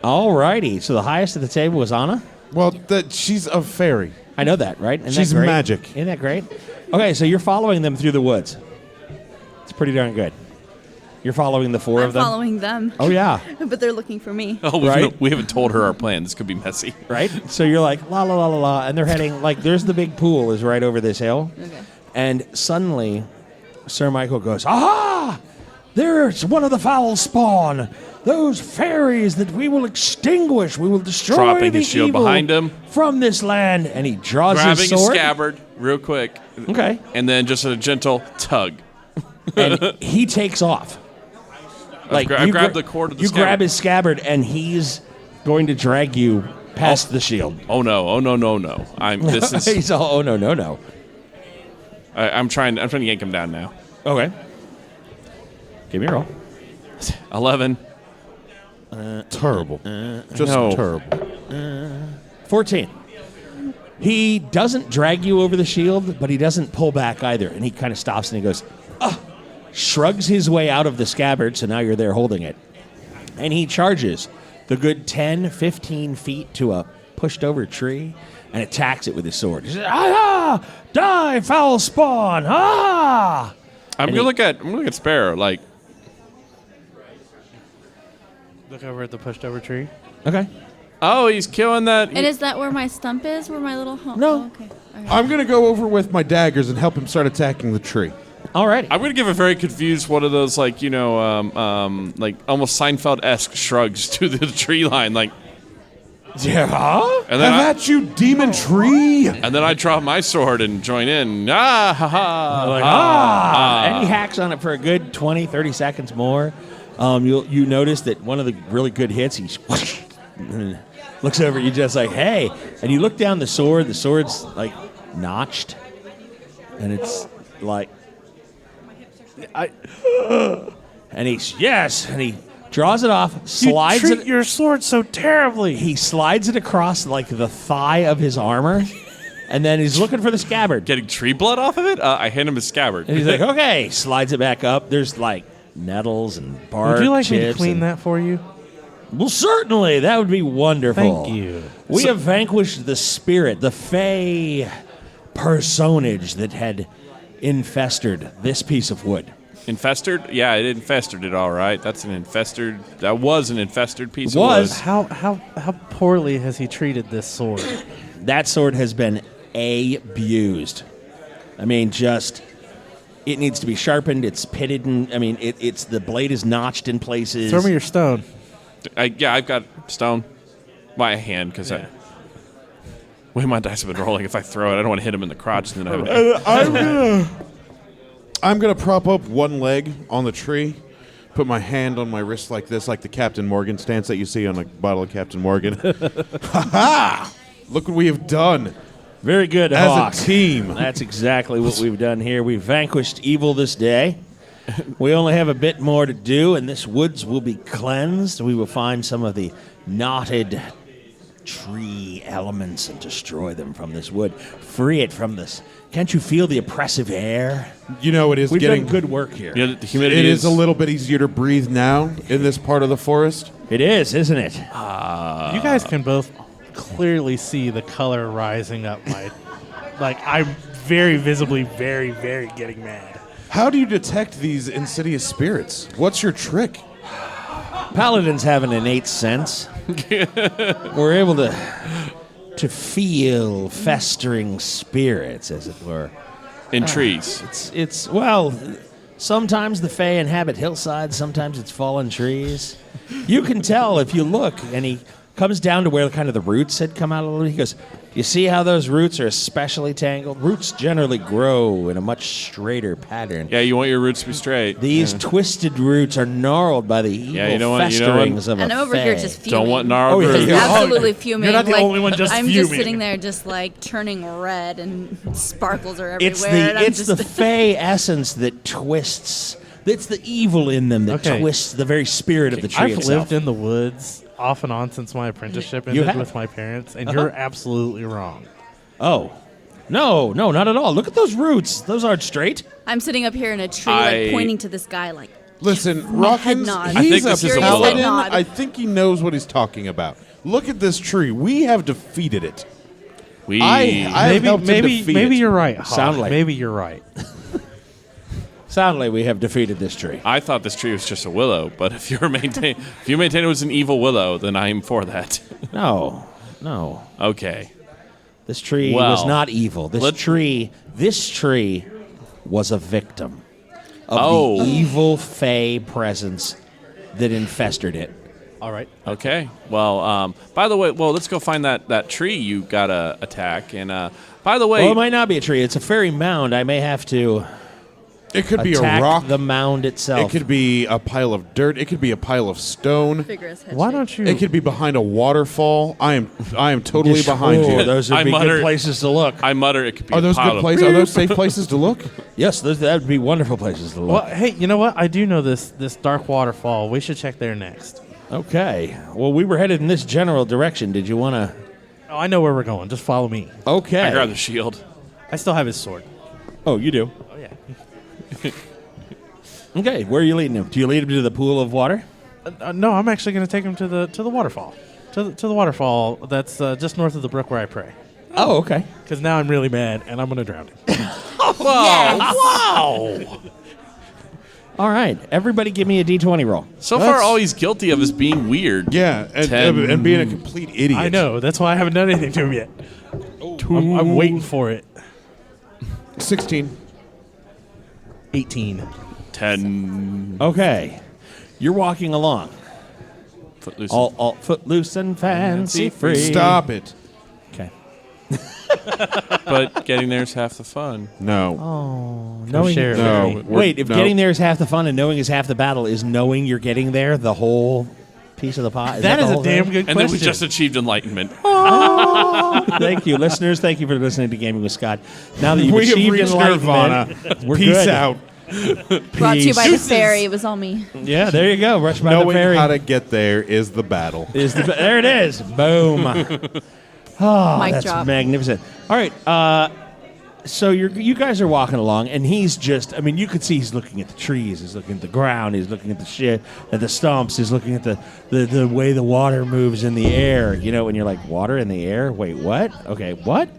All righty. So the highest at the table was Anna? Well, she's a fairy. I know that, right? Isn't She's that great? magic. Isn't that great? Okay, so you're following them through the woods. It's pretty darn good. You're following the 4 I'm of them? following them. Oh, yeah. But they're looking for me. Oh, Right? we haven't told her our plan. This could be messy. Right? So you're like, la, la, la, la, la, and they're heading, like, there's the big pool is right over this hill. Okay. And suddenly, Sir Michael goes, aha! There's one of the foul spawn. Those fairies that we will extinguish. We will destroy Dropping the his shield evil behind him. from this land. And he draws Grabbing his his sword. scabbard real quick. Okay. And then just a gentle tug. And he takes off. I you grabbed the cord of the You scabbard. grab his scabbard, and he's going to drag you past the shield. Oh no! No! He's all, oh, no. I'm trying to yank him down now. Okay. Give me a roll. 11. Terrible. Just no. terrible. 14. He doesn't drag you over the shield, but he doesn't pull back either. And he kind of stops and he goes, shrugs his way out of the scabbard, so now you're there holding it. And he charges the good 10, 15 feet to a pushed over tree and attacks it with his sword. He says, ah, die, foul spawn, ah! I'm gonna look at Sparrow. Like, Look over at the pushed over tree. Okay. oh, he's killing that. And is that where my stump is? Where my little home? No. Oh, okay. I'm going to go over with my daggers and help him start attacking the tree. All right. I'm gonna give a very confused one of those, like, like almost Seinfeld-esque shrugs to the tree line, like. Yeah. And then Have at you, demon tree! and then I draw my sword and join in. Ah ha ha! And he hacks on it for a good 20, 30 seconds more. You notice that one of the really good hits, he looks over at you just like, hey. And you look down the sword's like notched. And it's like, and he draws it off, slides you treat it. your sword so terribly. He slides it across like the thigh of his armor. And then he's looking for the scabbard. Getting tree blood off of it? I hand him his scabbard. And he's like, okay. Slides it back up. There's like nettles and bark. Would you like me to chips clean and- that for you? Well, certainly. That would be wonderful. Thank you. We have vanquished the spirit, the fey personage that had infested this piece of wood. Infested? Yeah, it infested it all right. That was an infested piece of Was. wood. How poorly has he treated this sword? That sword has been abused. I mean, just it needs to be sharpened. It's pitted, and I mean, it's the blade is notched in places. Throw me your stone. I've got stone. My hand, because way my dice have been rolling. If I throw it, I don't want to hit him in the crotch. And then I'm gonna prop up one leg on the tree, put my hand on my wrist like this, like the Captain Morgan stance that you see on a bottle of Captain Morgan. Ha-ha! Look what we have done. Very good, As Hawk. a team. That's exactly what we've done here. We've vanquished evil this day. We only have a bit more to do, and this woods will be cleansed. We will find some of the knotted tree elements and destroy them from this wood. Free it from this. Can't you feel the oppressive air? You know, it is We've getting done good work here. You know, the humidity It is a little bit easier to breathe now in this part of the forest. It is, isn't it? You guys can both clearly see the color rising up my. Like, I'm very visibly very, very getting mad. How do you detect these insidious spirits? What's your trick? Paladins have an innate sense. We're able to feel festering spirits, as it were. in trees. It's well, sometimes the Fae inhabit hillsides, sometimes it's fallen trees. You can tell if you look, and he comes down to where kind of the roots had come out a little. He goes, you see how those roots are especially tangled? Roots generally grow in a much straighter pattern. Yeah, you want your roots to be straight. These twisted roots are gnarled by the evil you know what- festerings of a And over here Fae. just fuming. Don't want gnarled Oh, yeah, roots. yeah. Absolutely fuming. You're not the like, only one just I'm fuming. just sitting there just like turning red and sparkles are everywhere. It's and I'm the just Fae essence that twists. It's the evil in them that Okay. twists the very spirit of the tree I've itself. lived in the woods off and on since my apprenticeship You ended have? with my parents, and you're absolutely wrong. Oh. No, not at all. Look at those roots. Those aren't straight. I'm sitting up here in a tree, I- like pointing to this guy, like Listen, head Rockins, nod. I think he's this a is a paladin. head nod. I think he knows what he's talking about. Look at this tree. We have defeated it. We I've helped to defeat maybe it. you're right. Hawk. Sound like- maybe you're right. Soundly, we have defeated this tree. I thought this tree was just a willow, but if you maintain it was an evil willow, then I am for that. No. Okay. This tree Well, was not evil. This tree was a victim of the evil Fae presence that infested it. All right. Okay. Well, by the way, let's go find that tree you gotta attack. And by the way, Well, it might not be a tree. It's a fairy mound. I may have to It could be a attack rock. the mound itself. It could be a pile of dirt. It could be a pile of stone. vigorous head Why shake. don't you? It could be behind a waterfall. I am totally behind Oh, you. those would I be mutter- good places to look. I mutter it could be Are a those pile good of- places? Are those safe places to look? Yes, that would be wonderful places to look. Well, hey, you know what? I do know this dark waterfall. We should check there next. Okay. Well, we were headed in this general direction. Did you want to? Oh, I know where we're going. Just follow me. Okay. I grab the shield. I still have his sword. Oh, you do. Oh yeah. Okay. Where are you leading him? Do you lead him to the pool of water? No, I'm actually going to take him to the waterfall. To the waterfall that's just north of the brook where I pray. Oh, okay. Because now I'm really mad and I'm going to drown him. Wow. All right. Everybody, give me a D20 roll. So far, all he's guilty of is being weird. Yeah, and being a complete idiot. I know. That's why I haven't done anything to him yet. I'm waiting for it. 16. 18. 10 Okay. You're walking along. footloose. All footloose and fancy free. Stop it. Okay. But getting there is half the fun. No. Knowing share it No. with me. we're- Wait, if no. getting there is half the fun and knowing is half the battle, is knowing you're getting there the whole piece of the pie? That the is a whole damn thing? good And question. then we just achieved enlightenment. Thank you, listeners. Thank you for listening to Gaming with Scott. Now that you've We have achieved reached enlightenment, Nirvana. we're Peace good. out. Brought to you by the Peace. fairy. It was all me. Yeah, there you go. Rush by the Knowing fairy. how to get there is the battle. There it is. Boom. Oh, Mic that's drop. magnificent. All right. So you guys are walking along, and he's just, I mean, you could see he's looking at the trees, he's looking at the ground, he's looking at the shit, at the stumps, he's looking at the way the water moves in the air, you know, and you're like, water in the air? Wait, what? Okay, what?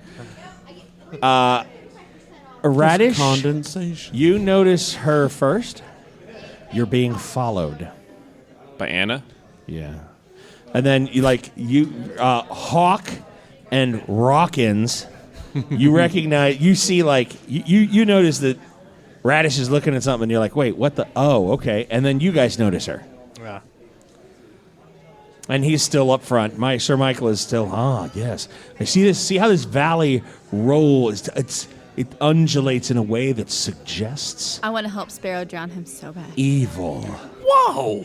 Radish, Condensation. you notice her first. You're being followed. By Anna? Yeah. And then Hawk and Rockins, you recognize, you see you notice that Radish is looking at something and you're like, wait, what the, oh, okay. And then you guys notice her. Yeah. And he's still up front. Sir Michael is still, yes. I see this, see how this valley rolls, it undulates in a way that suggests I want to help Sparrow drown him so bad. evil. Whoa!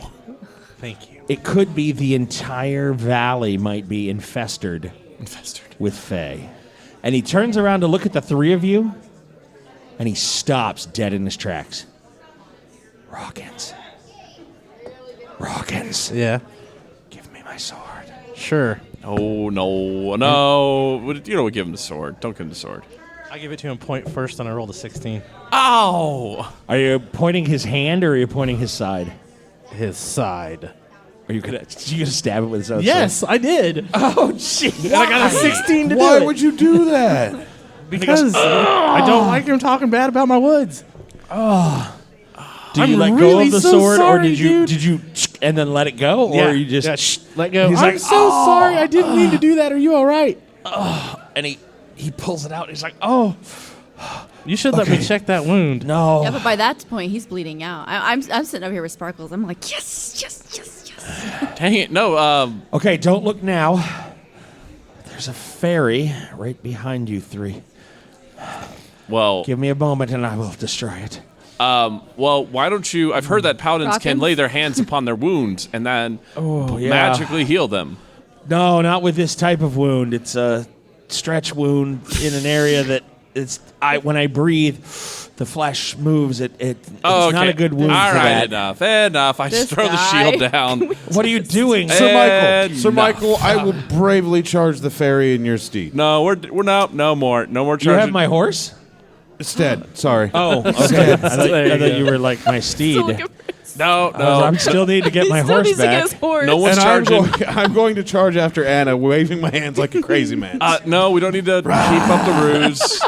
Thank you. It could be the entire valley might be infested with Fae. And he turns around to look at the three of you, and he stops dead in his tracks. Rawkins. Yeah. Give me my sword. Sure. Oh, no. You don't give him the sword. Don't give him the sword. I give it to him point first, and I rolled a 16. Ow! Are you pointing his hand or are you pointing his side? His side. Are you gonna stab it with his own Yes, I did. sword? Oh, jeez. I got a 16 to do Why it. would you do that? Because I don't like him talking bad about my woods. Do you I'm let go really of the so sword, or sorry, did you dude. and then let it go, or you just let go. He's I'm like, so sorry. I didn't mean to do that. Are you all right? and he pulls it out. And he's like, oh You should let me check that wound. no. Yeah, but by that point, he's bleeding out. I'm sitting over here with Sparkles. I'm like, yes. Dang it. No, Okay, don't look now. There's a fairy right behind you three. well, Give me a moment, and I will destroy it. why don't you... I've heard that paladins can Rockins? lay their hands upon their wounds and then yeah. magically heal them. No, not with this type of wound. It's a stretch wound in an area that when I breathe, the flesh moves. It's not a good wound All for right, that. enough. I just This throw the guy. shield down. What are you doing, Sir Michael. Sir Enough. Michael, I will bravely charge the fairy in your steed. No, we're no more You charging. have my horse? Stead. Sorry. Oh, okay. I thought you were like my steed. No. I'm still need to get my horse back. No one's And charging. I'm going to charge after Anna, waving my hands like a crazy man. No, we don't need to keep up the ruse.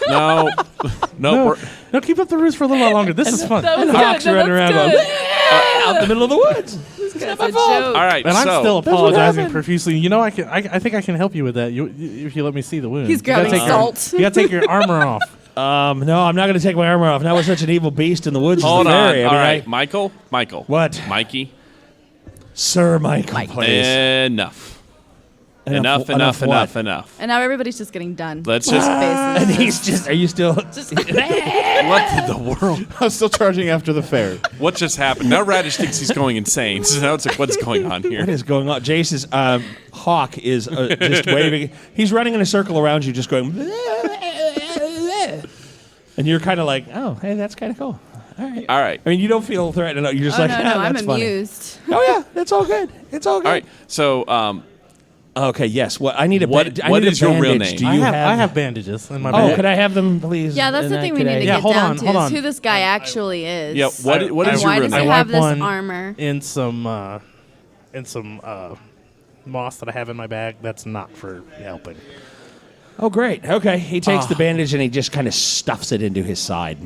No. No, keep up the ruse for a little while longer. This is fun. And Hawk's running around going, out the middle of the woods. That's a joke. All right, And I'm so still apologizing happened. profusely. You know, I think I can help you with that. If you let me see the wound. He's You gotta grabbing take your- salt. You gotta take your armor off. No, I'm not going to take my armor off. Not with such an evil beast in the woods. hold as the on. fairy. All I mean, right, Michael. What? Mikey. Sir Michael, please. Enough. Enough. what? Enough. And now everybody's just getting done. Let's just. And he's just, are you still? What in the world? I'm still charging after the fairy. What just happened? Now Radish thinks he's going insane. So now it's like, what's going on here? What is going on? Jace's hawk is just waving. He's running in a circle around you, just going. And you're kind of like, oh, hey, that's kind of cool. All right. I mean, you don't feel threatened. You're just Oh, like, no, I'm that's funny. amused. Oh yeah, that's all good. It's all good. All right. So, Okay. Yes. What I need a What I need is a your real bandage. name? Do I you have bandages in my Oh, bag. could I have them, please? Yeah, that's And the I- thing we could need I- to Yeah, get hold down on, to hold is on. who this guy actually is. yeah. What and is your why real does he name? I have wipe this one armor? in some moss that I have in my bag. That's not for helping. Oh, great. Okay. He takes the bandage and he just kind of stuffs it into his side.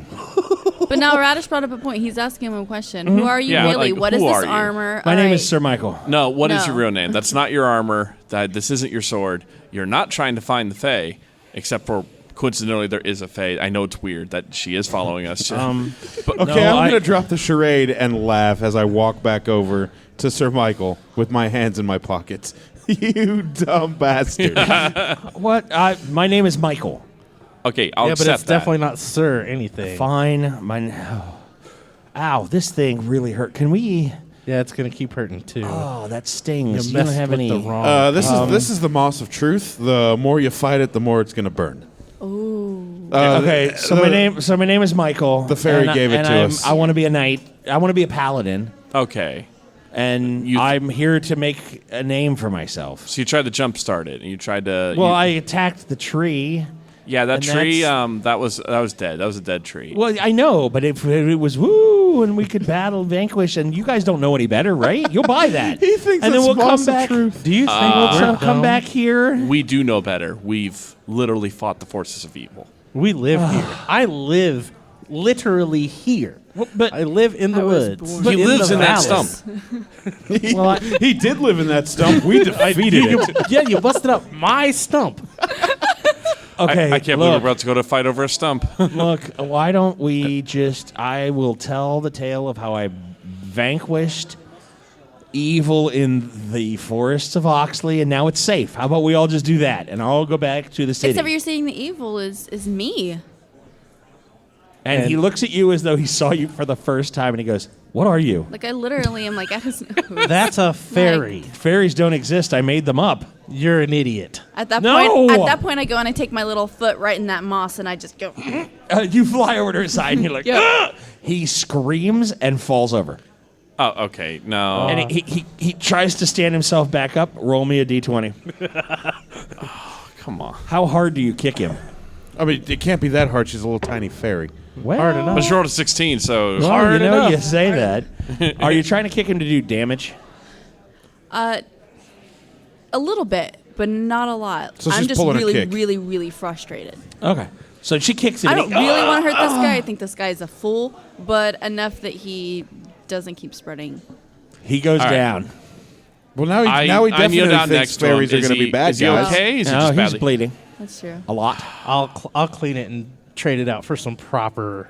But now Radish brought up a point. He's asking him a question. Who are you Yeah, really? like, What is who this are you? armor? My All name right. is Sir Michael. No, what is No. your real name? That's not your armor. This isn't your sword. You're not trying to find the Fae, except for coincidentally there is a Fae. I know it's weird that she is following us. But Okay, No, I'm I- going to drop the charade and laugh as I walk back over to Sir Michael with my hands in my pockets. You dumb bastard. What? My name is Michael. okay, I'll Yeah, but accept it's that. definitely not Sir anything. Fine. Ow, this thing really hurt. Can we? Yeah, it's gonna keep hurting too. Oh, that stings. You messed don't have with any. the wrong. This is the moss of truth. The more you fight it, the more it's going to burn. Ooh. Okay, so my name is Michael. The fairy and gave it and to I'm- us. I want to be a knight. I want to be a paladin, Okay. and I'm here to make a name for myself. So you tried to jumpstart it, and you tried to. Well, I attacked the tree. yeah, that and tree. that's- That was dead. That was a dead tree. Well, I know, but if it was woo, and we could battle, vanquish, and you guys don't know any better, right? You'll buy that. He thinks and then that's we'll moss come of back. truth. Do you think We'll we're come dumb? back here. We do know better. We've literally fought the forces of evil. We live here. I live literally here. But I live in the I was woods. born- But He lives the in that valley. stump. well, He did live in that stump. We defeated it. Yeah, you busted up my stump. okay. I can't believe we're look, about to go to fight over a stump. look. Why don't we just? I will tell the tale of how I vanquished evil in the forests of Oxley, and now it's safe. How about we all just do that, and I'll go back to the city. Except for you're saying the evil is me. And he looks at you as though he saw you for the first time, and he goes, What are you? Like, I literally am, like, at his nose. That's a fairy. Fairies don't exist. I made them up. You're an idiot. At that No! point, I go and I take my little foot right in that moss, and I just go. You fly over to his side, and you're like, Yeah. "Ah!" He screams and falls over. Oh, okay. No. And he tries to stand himself back up. Roll me a d20. Come on. How hard do you kick him? I mean, it can't be that hard. She's a little tiny fairy. Well, Hard enough. But she rolled a 16, so Well, enough. you say that. Are you trying to kick him to do damage? A little bit, but not a lot. So I'm she's just pulling a really, kick. really, really frustrated. Okay. So she kicks him. I and don't he- really want to hurt this guy. I think this guy's a fool, but enough that he doesn't keep spreading. He goes All right. down. Well, now he I definitely kneel down thinks next to him. fairies are Is going to he- be bad Is he guys. okay? Is he No, just he's badly? bleeding That's true. a lot. I'll clean it and trade it out for some proper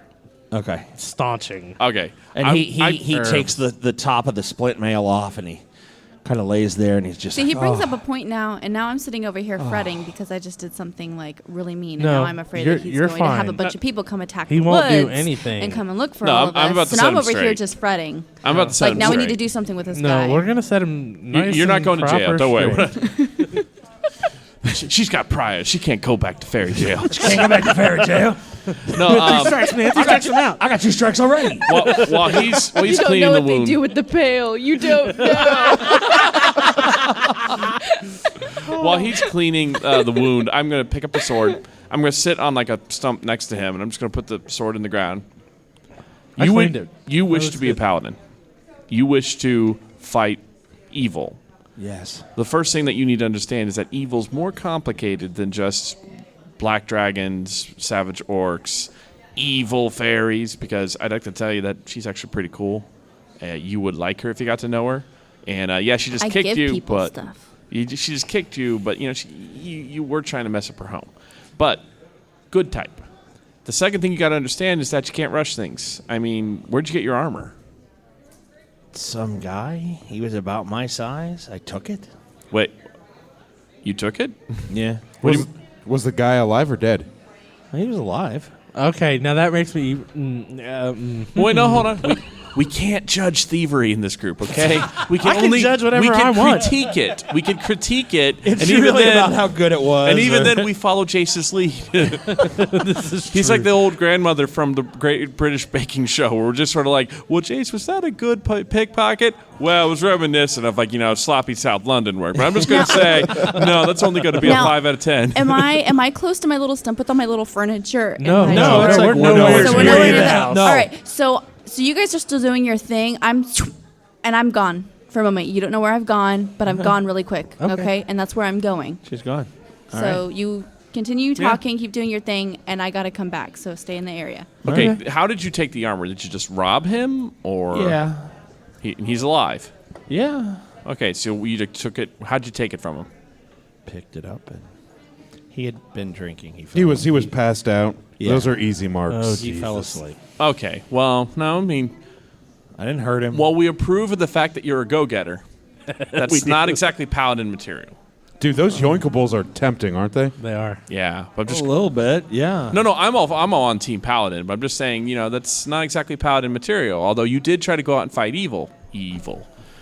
Okay. staunching. Okay. And he takes the top of the split mail off, and he kind of lays there, and he's just See, like, he brings "Oh." up a point now, and now I'm sitting over here fretting because I just did something like really mean, and No, now I'm afraid you're- that he's you're going to have a fine. bunch of people come attack He the won't do woods anything. and come and look for No, all of I'm us. about to and set I'm him over here straight. just fretting. I'm about to set Like him now we straight. need to do something with this No, guy. we're gonna set him nice. You're not and going to jail. proper Don't worry. straight. She's got priors. She can't go back to fairy jail. Can't go back to fairy jail. No. Strikes, man. Three strikes him out. I got 2 strikes already. While he's you don't cleaning know the what they wound. do with the pail. You don't know. While he's cleaning the wound, I'm going to pick up the sword. I'm going to sit on like a stump next to him, and I'm just going to put the sword in the ground. I cleaned it. You wish That to was be a good. paladin. You wish to fight evil. Yes. The first thing that you need to understand is that evil's more complicated than just black dragons, savage orcs, evil fairies, because I'd like to tell you that she's actually pretty cool. You would like her if you got to know her. And yeah, she just I kicked give you, people but stuff. she just kicked you, but you know, you were trying to mess up her home. But good type. The second thing you got to understand is that you can't rush things. I mean, where'd you get your armor? Some guy. He was about my size. I took it. Wait, you took it? Yeah. Was the guy alive or dead? He was alive. Okay, now that makes me. Wait, no, hold on. We can't judge thievery in this group, okay? We can I can only judge whatever we can I want. critique it. We can critique it, It's and even really then, about how good it was. and even then, we follow Jace's lead. He's like the old grandmother from the Great British Baking Show, where we're just sort of like, "Well, Jace, was that a good pickpocket?" Well, it was reminiscent of like sloppy South London work. But I'm just going to say, no, that's only going to be Now, a 5 out of 10. Am I close to my little stump with all my little furniture? No, and my- no, it's like we're we're nowhere So we're near nowhere near the that. house. No. All right. So you guys are still doing your thing. I'm gone for a moment. You don't know where I've gone, but I'm gone really quick. Okay. And that's where I'm going. She's gone. So you continue talking, keep doing your thing, and I got to come back. So stay in the area. Okay, how did you take the armor? Did you just rob him, or Yeah. he's alive? Yeah. Okay, so you took it. How'd you take it from him? Picked it up, and he had been drinking. He was passed out. Yeah. Those are easy marks. Oh, He fell Jesus. asleep. Okay, well, no, I mean, I didn't hurt him. while we approve of the fact that you're a go-getter, that's not exactly paladin material. Dude, those yoinkables are tempting, aren't they? They are. Yeah, but I'm a just little bit, yeah. no, I'm all on Team Paladin, but I'm just saying, that's not exactly paladin material. Although you did try to go out and fight evil.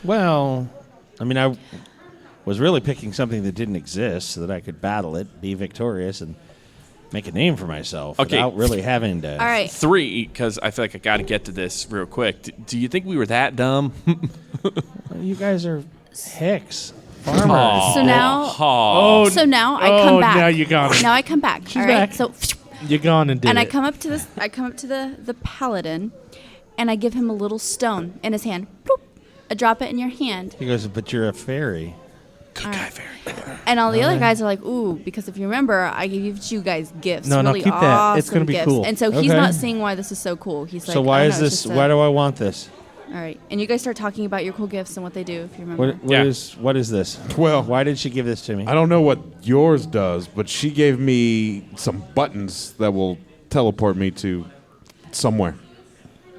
Well, I mean, I was really picking something that didn't exist so that I could battle it, be victorious, and make a name for myself Okay. without really having to. All right. 3, because I feel like I got to get to this real quick. Do you think we were that dumb? You guys are hicks, farmers. So now, Oh, so now I come oh, back. now you got it. Now I come back. all right. back. So, You're gone and did and I it. come up to this. I come up to the paladin, and I give him a little stone in his hand. Bloop. I drop it in your hand, He goes, but you're a fairy. good guy, fairy. and all the other guys are like, "Ooh," because if you remember, I gave you guys gifts. No, no, really keep that. It's gonna awesome be gifts. cool. And so he's Okay. not seeing why this is so cool. He's like, So why I don't is know, it's this? just Why do I want this? All right, and you guys start talking about your cool gifts and what they do. If you remember. What is this? Well, Why did she give this to me? I don't know what yours does, but she gave me some buttons that will teleport me to somewhere.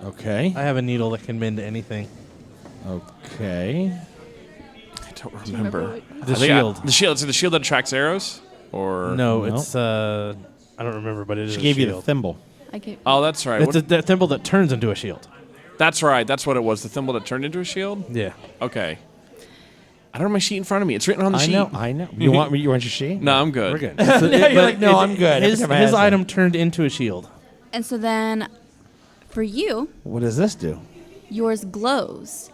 Okay. I have a needle that can mend anything. Okay. I don't remember. The shield. The shield. Is it the shield that attracts arrows? Or No, No. it's I don't remember, but it is. She a gave you shield. the thimble. I gave, Oh, that's right. It's a thimble that turns into a shield. That's right. That's what it was. The thimble that turned into a shield? Yeah. Okay. I don't have my sheet in front of me. It's written on the sheet. I know. You want your sheet? No, I'm good. We're good. You're like, no, I'm good. His Every time I ask item turned into a shield. And so then, for you, What does this do? yours glows.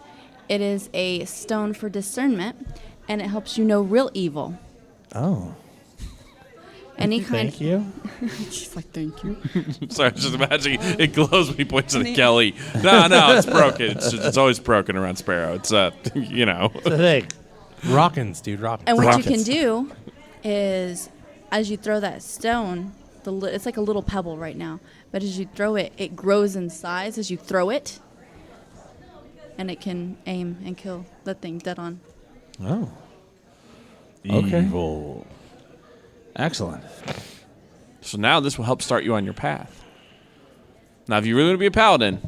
It is a stone for discernment, and it helps you know real evil. Oh. Any kind. Thank you. She's like, thank you. Sorry, I was just imagining it glows when he points at Kelly. No, it's broken. It's always broken around Sparrow. It's, you know. The thing. Rockins, dude. Rockins. And what you Rockets. can do is, as you throw that stone, it's like a little pebble right now, but as you throw it, it grows in size as you throw it, and it can aim and kill the thing dead on. Oh. Okay. Evil. Excellent. So now this will help start you on your path. Now, if you really want to be a paladin,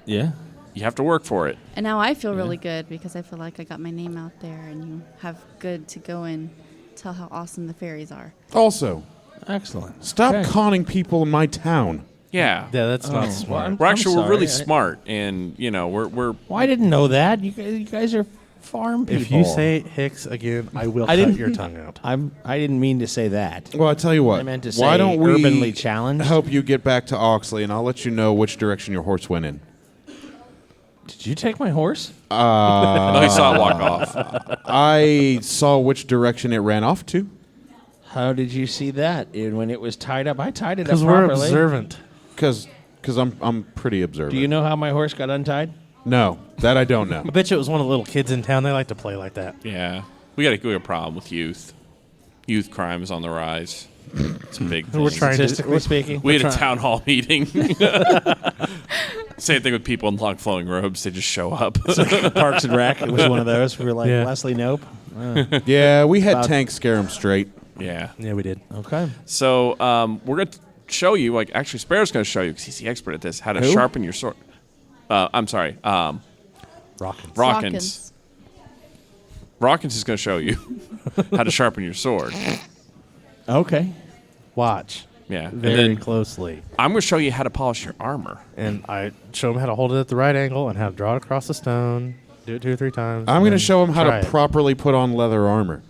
Yeah. you have to work for it. And now I feel really good because I feel like I got my name out there, and you have good to go and tell how awesome the fairies are. Also, Excellent. stop Okay. conning people in my town. Yeah. Yeah, that's not smart. We're actually we're really sorry. smart, and you know we're Well, I didn't know that. You guys are farm people. If you say Hicks again, I will I cut didn't- your tongue out. I didn't mean to say that. Well, I tell you what. I meant to why say don't we urbanly challenged. help you get back to Oxley, and I'll let you know which direction your horse went in. Did you take my horse? oh, he saw it walk off. I saw which direction it ran off to. How did you see that? When it was tied up, I tied it up Because we're properly. observant. Because I'm pretty observant. Do you know how my horse got untied? No, that I don't know. I bet you it was one of the little kids in town. They like to play like that. Yeah, we got a problem with youth. Youth crime is on the rise. It's a big thing. We're trying to. Statistically speaking. We had a town hall meeting. Same thing with people in long flowing robes. They just show up. Parks and Rec. It was one of those. We were like, Yeah. Leslie Nope. Yeah, we had Tank scare him straight. yeah. Yeah, we did. Okay. So we're going to show you, like, actually, Sparrow's going to show you, because he's the expert at this, how to Who? sharpen your sword. I'm sorry. Rockins. Rockins. Rockins is going to show you how to sharpen your sword. Okay. Watch Yeah. And very then closely. I'm going to show you how to polish your armor. And I show him how to hold it at the right angle and how to draw it across the stone. Do it 2 or 3 times. I'm and going to then show him how try to it. properly put on leather armor.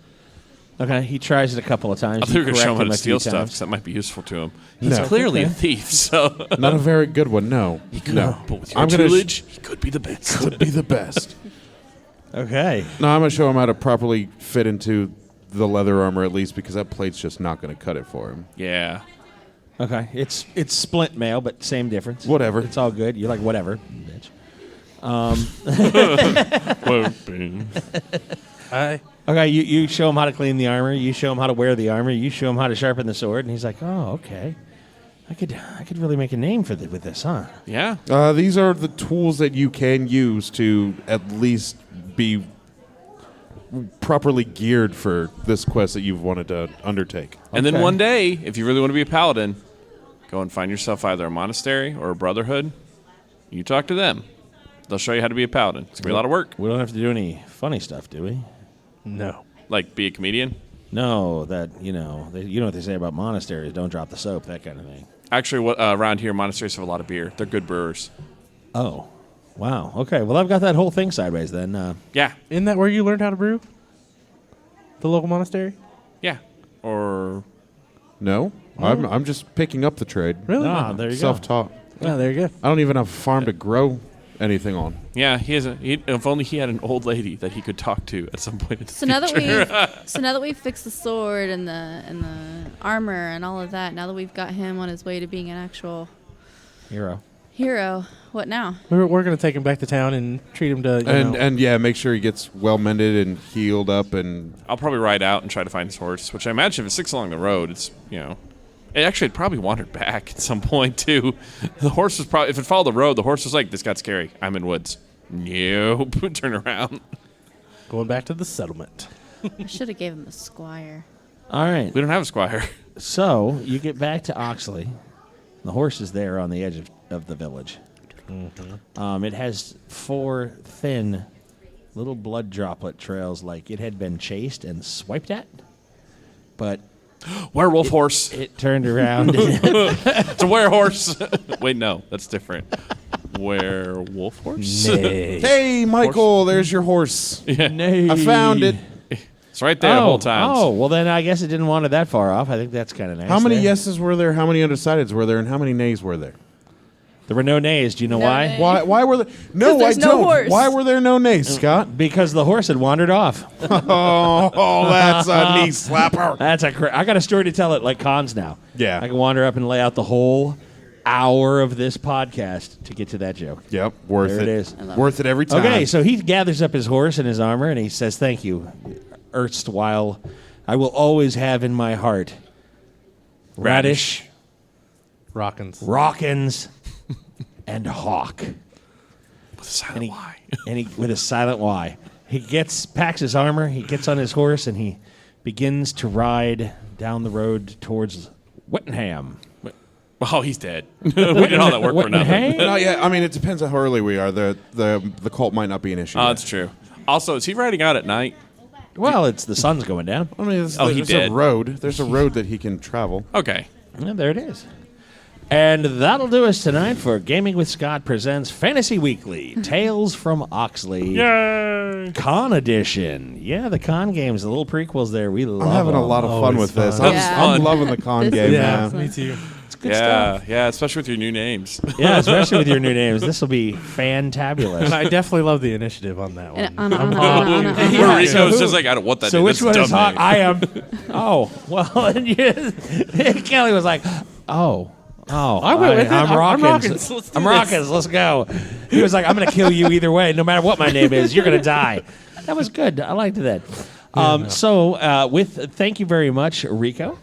Okay. He tries it a couple of times. I think we're going to show him how correct to a few steal stuff, times. because that might be useful to him. He's No. clearly a thief, so... Not a very good one, no. No. But with your I'm gonna tutelage, he could be the best. could be the best. Okay. No, I'm going to show him how to properly fit into the leather armor at least, because that plate's just not going to cut it for him. Yeah. Okay. It's splint mail, but same difference. Whatever. It's all good. You're like, whatever, bitch. Okay, you show him how to clean the armor. You show him how to wear the armor. You show him how to sharpen the sword, and he's like, "Oh, okay. I could really make a name with this, huh?" Yeah. These are the tools that you can use to at least be properly geared for this quest that you've wanted to undertake. And then Okay. one day, if you really want to be a paladin, go and find yourself either a monastery or a brotherhood. You talk to them. They'll show you how to be a paladin. It's going to be a lot of work. We don't have to do any funny stuff, do we? No. Like be a comedian. No, that you know what they say about monasteries: don't drop the soap, that kind of thing. Actually, around here, monasteries have a lot of beer. They're good brewers. Oh, wow. Okay, well I've got that whole thing sideways then. Yeah. Isn't that where you learned how to brew? The local monastery? Yeah. Or No, I'm just picking up the trade. Really? there you go. Self-taught. Yeah, there you go. I don't even have a farm to grow anything on. yeah, if only he had an old lady that he could talk to at some point in the So now future. that we've fixed the sword and the armor and all of that, now that we've got him on his way to being an actual Hero. hero, what now? We're going to take him back to town and treat him to, And yeah, make sure he gets well mended and healed up. And I'll probably ride out and try to find his horse, which I imagine if it sticks along the road, it's, it actually had probably wandered back at some point, too. The horse was probably, if it followed the road, the horse was like, this got scary. I'm in woods. Nope. Turn around. going back to the settlement. I should have gave him a squire. All right. We don't have a squire. So you get back to Oxley. The horse is there on the edge of the village. It has 4 thin little blood droplet trails, like it had been chased and swiped at, but Werewolf horse. it turned around. It's a werehorse. Wait, no, that's different. Werewolf horse? Nay. Hey, Michael, there's your horse. Nay. I found it. It's right there the whole time. Oh, well, then I guess it didn't wander that far off. I think that's kind of nice. How many there. yeses were there? How many undecideds were there? And how many nays were there? There were no nays. Do you know why? nays. Why were there? No, I there's no don't. horse. Why were there no nays, Scott? Because the horse had wandered off. Oh, that's a knee slapper. I got a story to tell it like cons now. Yeah. I can wander up and lay out the whole hour of this podcast to get to that joke. Yep, worth There it. it is. Worth it every time. Okay, so he gathers up his horse and his armor and he says, "Thank you, erstwhile. I will always have in my heart Radish, Rockins. Rockins, and Hawk." With a silent Y. And he with a silent Y. He packs his armor, he gets on his horse, and he begins to ride down the road towards Whittingham. Oh, he's dead. We did all that work for nothing. No, yeah, I mean, it depends on how early we are. The cult might not be an issue. Oh, yet. that's true. Also, is he riding out at night? Well, it's the sun's going down. I mean, Oh, he there's did. a road. There's a road that he can travel. Okay. Yeah, there it is. And that'll do us tonight for Gaming with Scott presents Fantasy Weekly, Tales from Oxley. Yay! Con Edition. Yeah, the con games, the little prequels there. We love I'm having a them. lot of fun Always with this. fun. I'm, Yeah. I'm loving the con This game, is Yeah, man. me too. It's good Yeah, stuff. yeah, especially with your new names. Yeah, especially with your new names. This will be fantabulous. And I definitely love the initiative on that one. And I'm Yeah, Rico's so who- just like, I don't want that. So name. which That's one a is dumb Hawk? name. I am. Oh, well, and Kelly was like, oh. I went with it. I'm I'm Rockins. Rockins. Let's do I'm this. Rockins. Let's go. He was like, I'm going to kill you either way. No matter what my name is, you're going to die. That was good. I liked that. Thank you very much, Rico.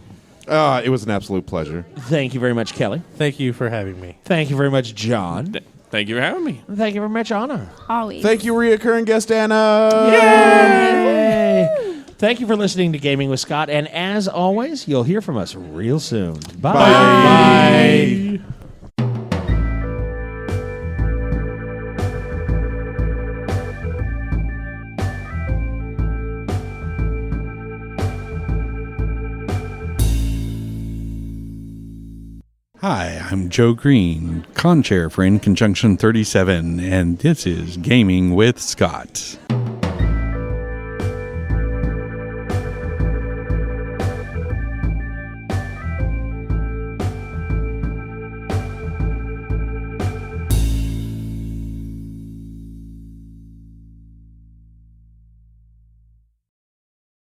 It was an absolute pleasure. Thank you very much, Kelly. Thank you for having me. Thank you very much, John. Thank you for having me. Thank you very much, Anna. Always. Thank you, reoccurring guest Anna. Yay! Thank you for listening to Gaming with Scott. And as always, you'll hear from us real soon. Bye. Hi, I'm Joe Green, con chair for InConJunction 37, and this is Gaming with Scott.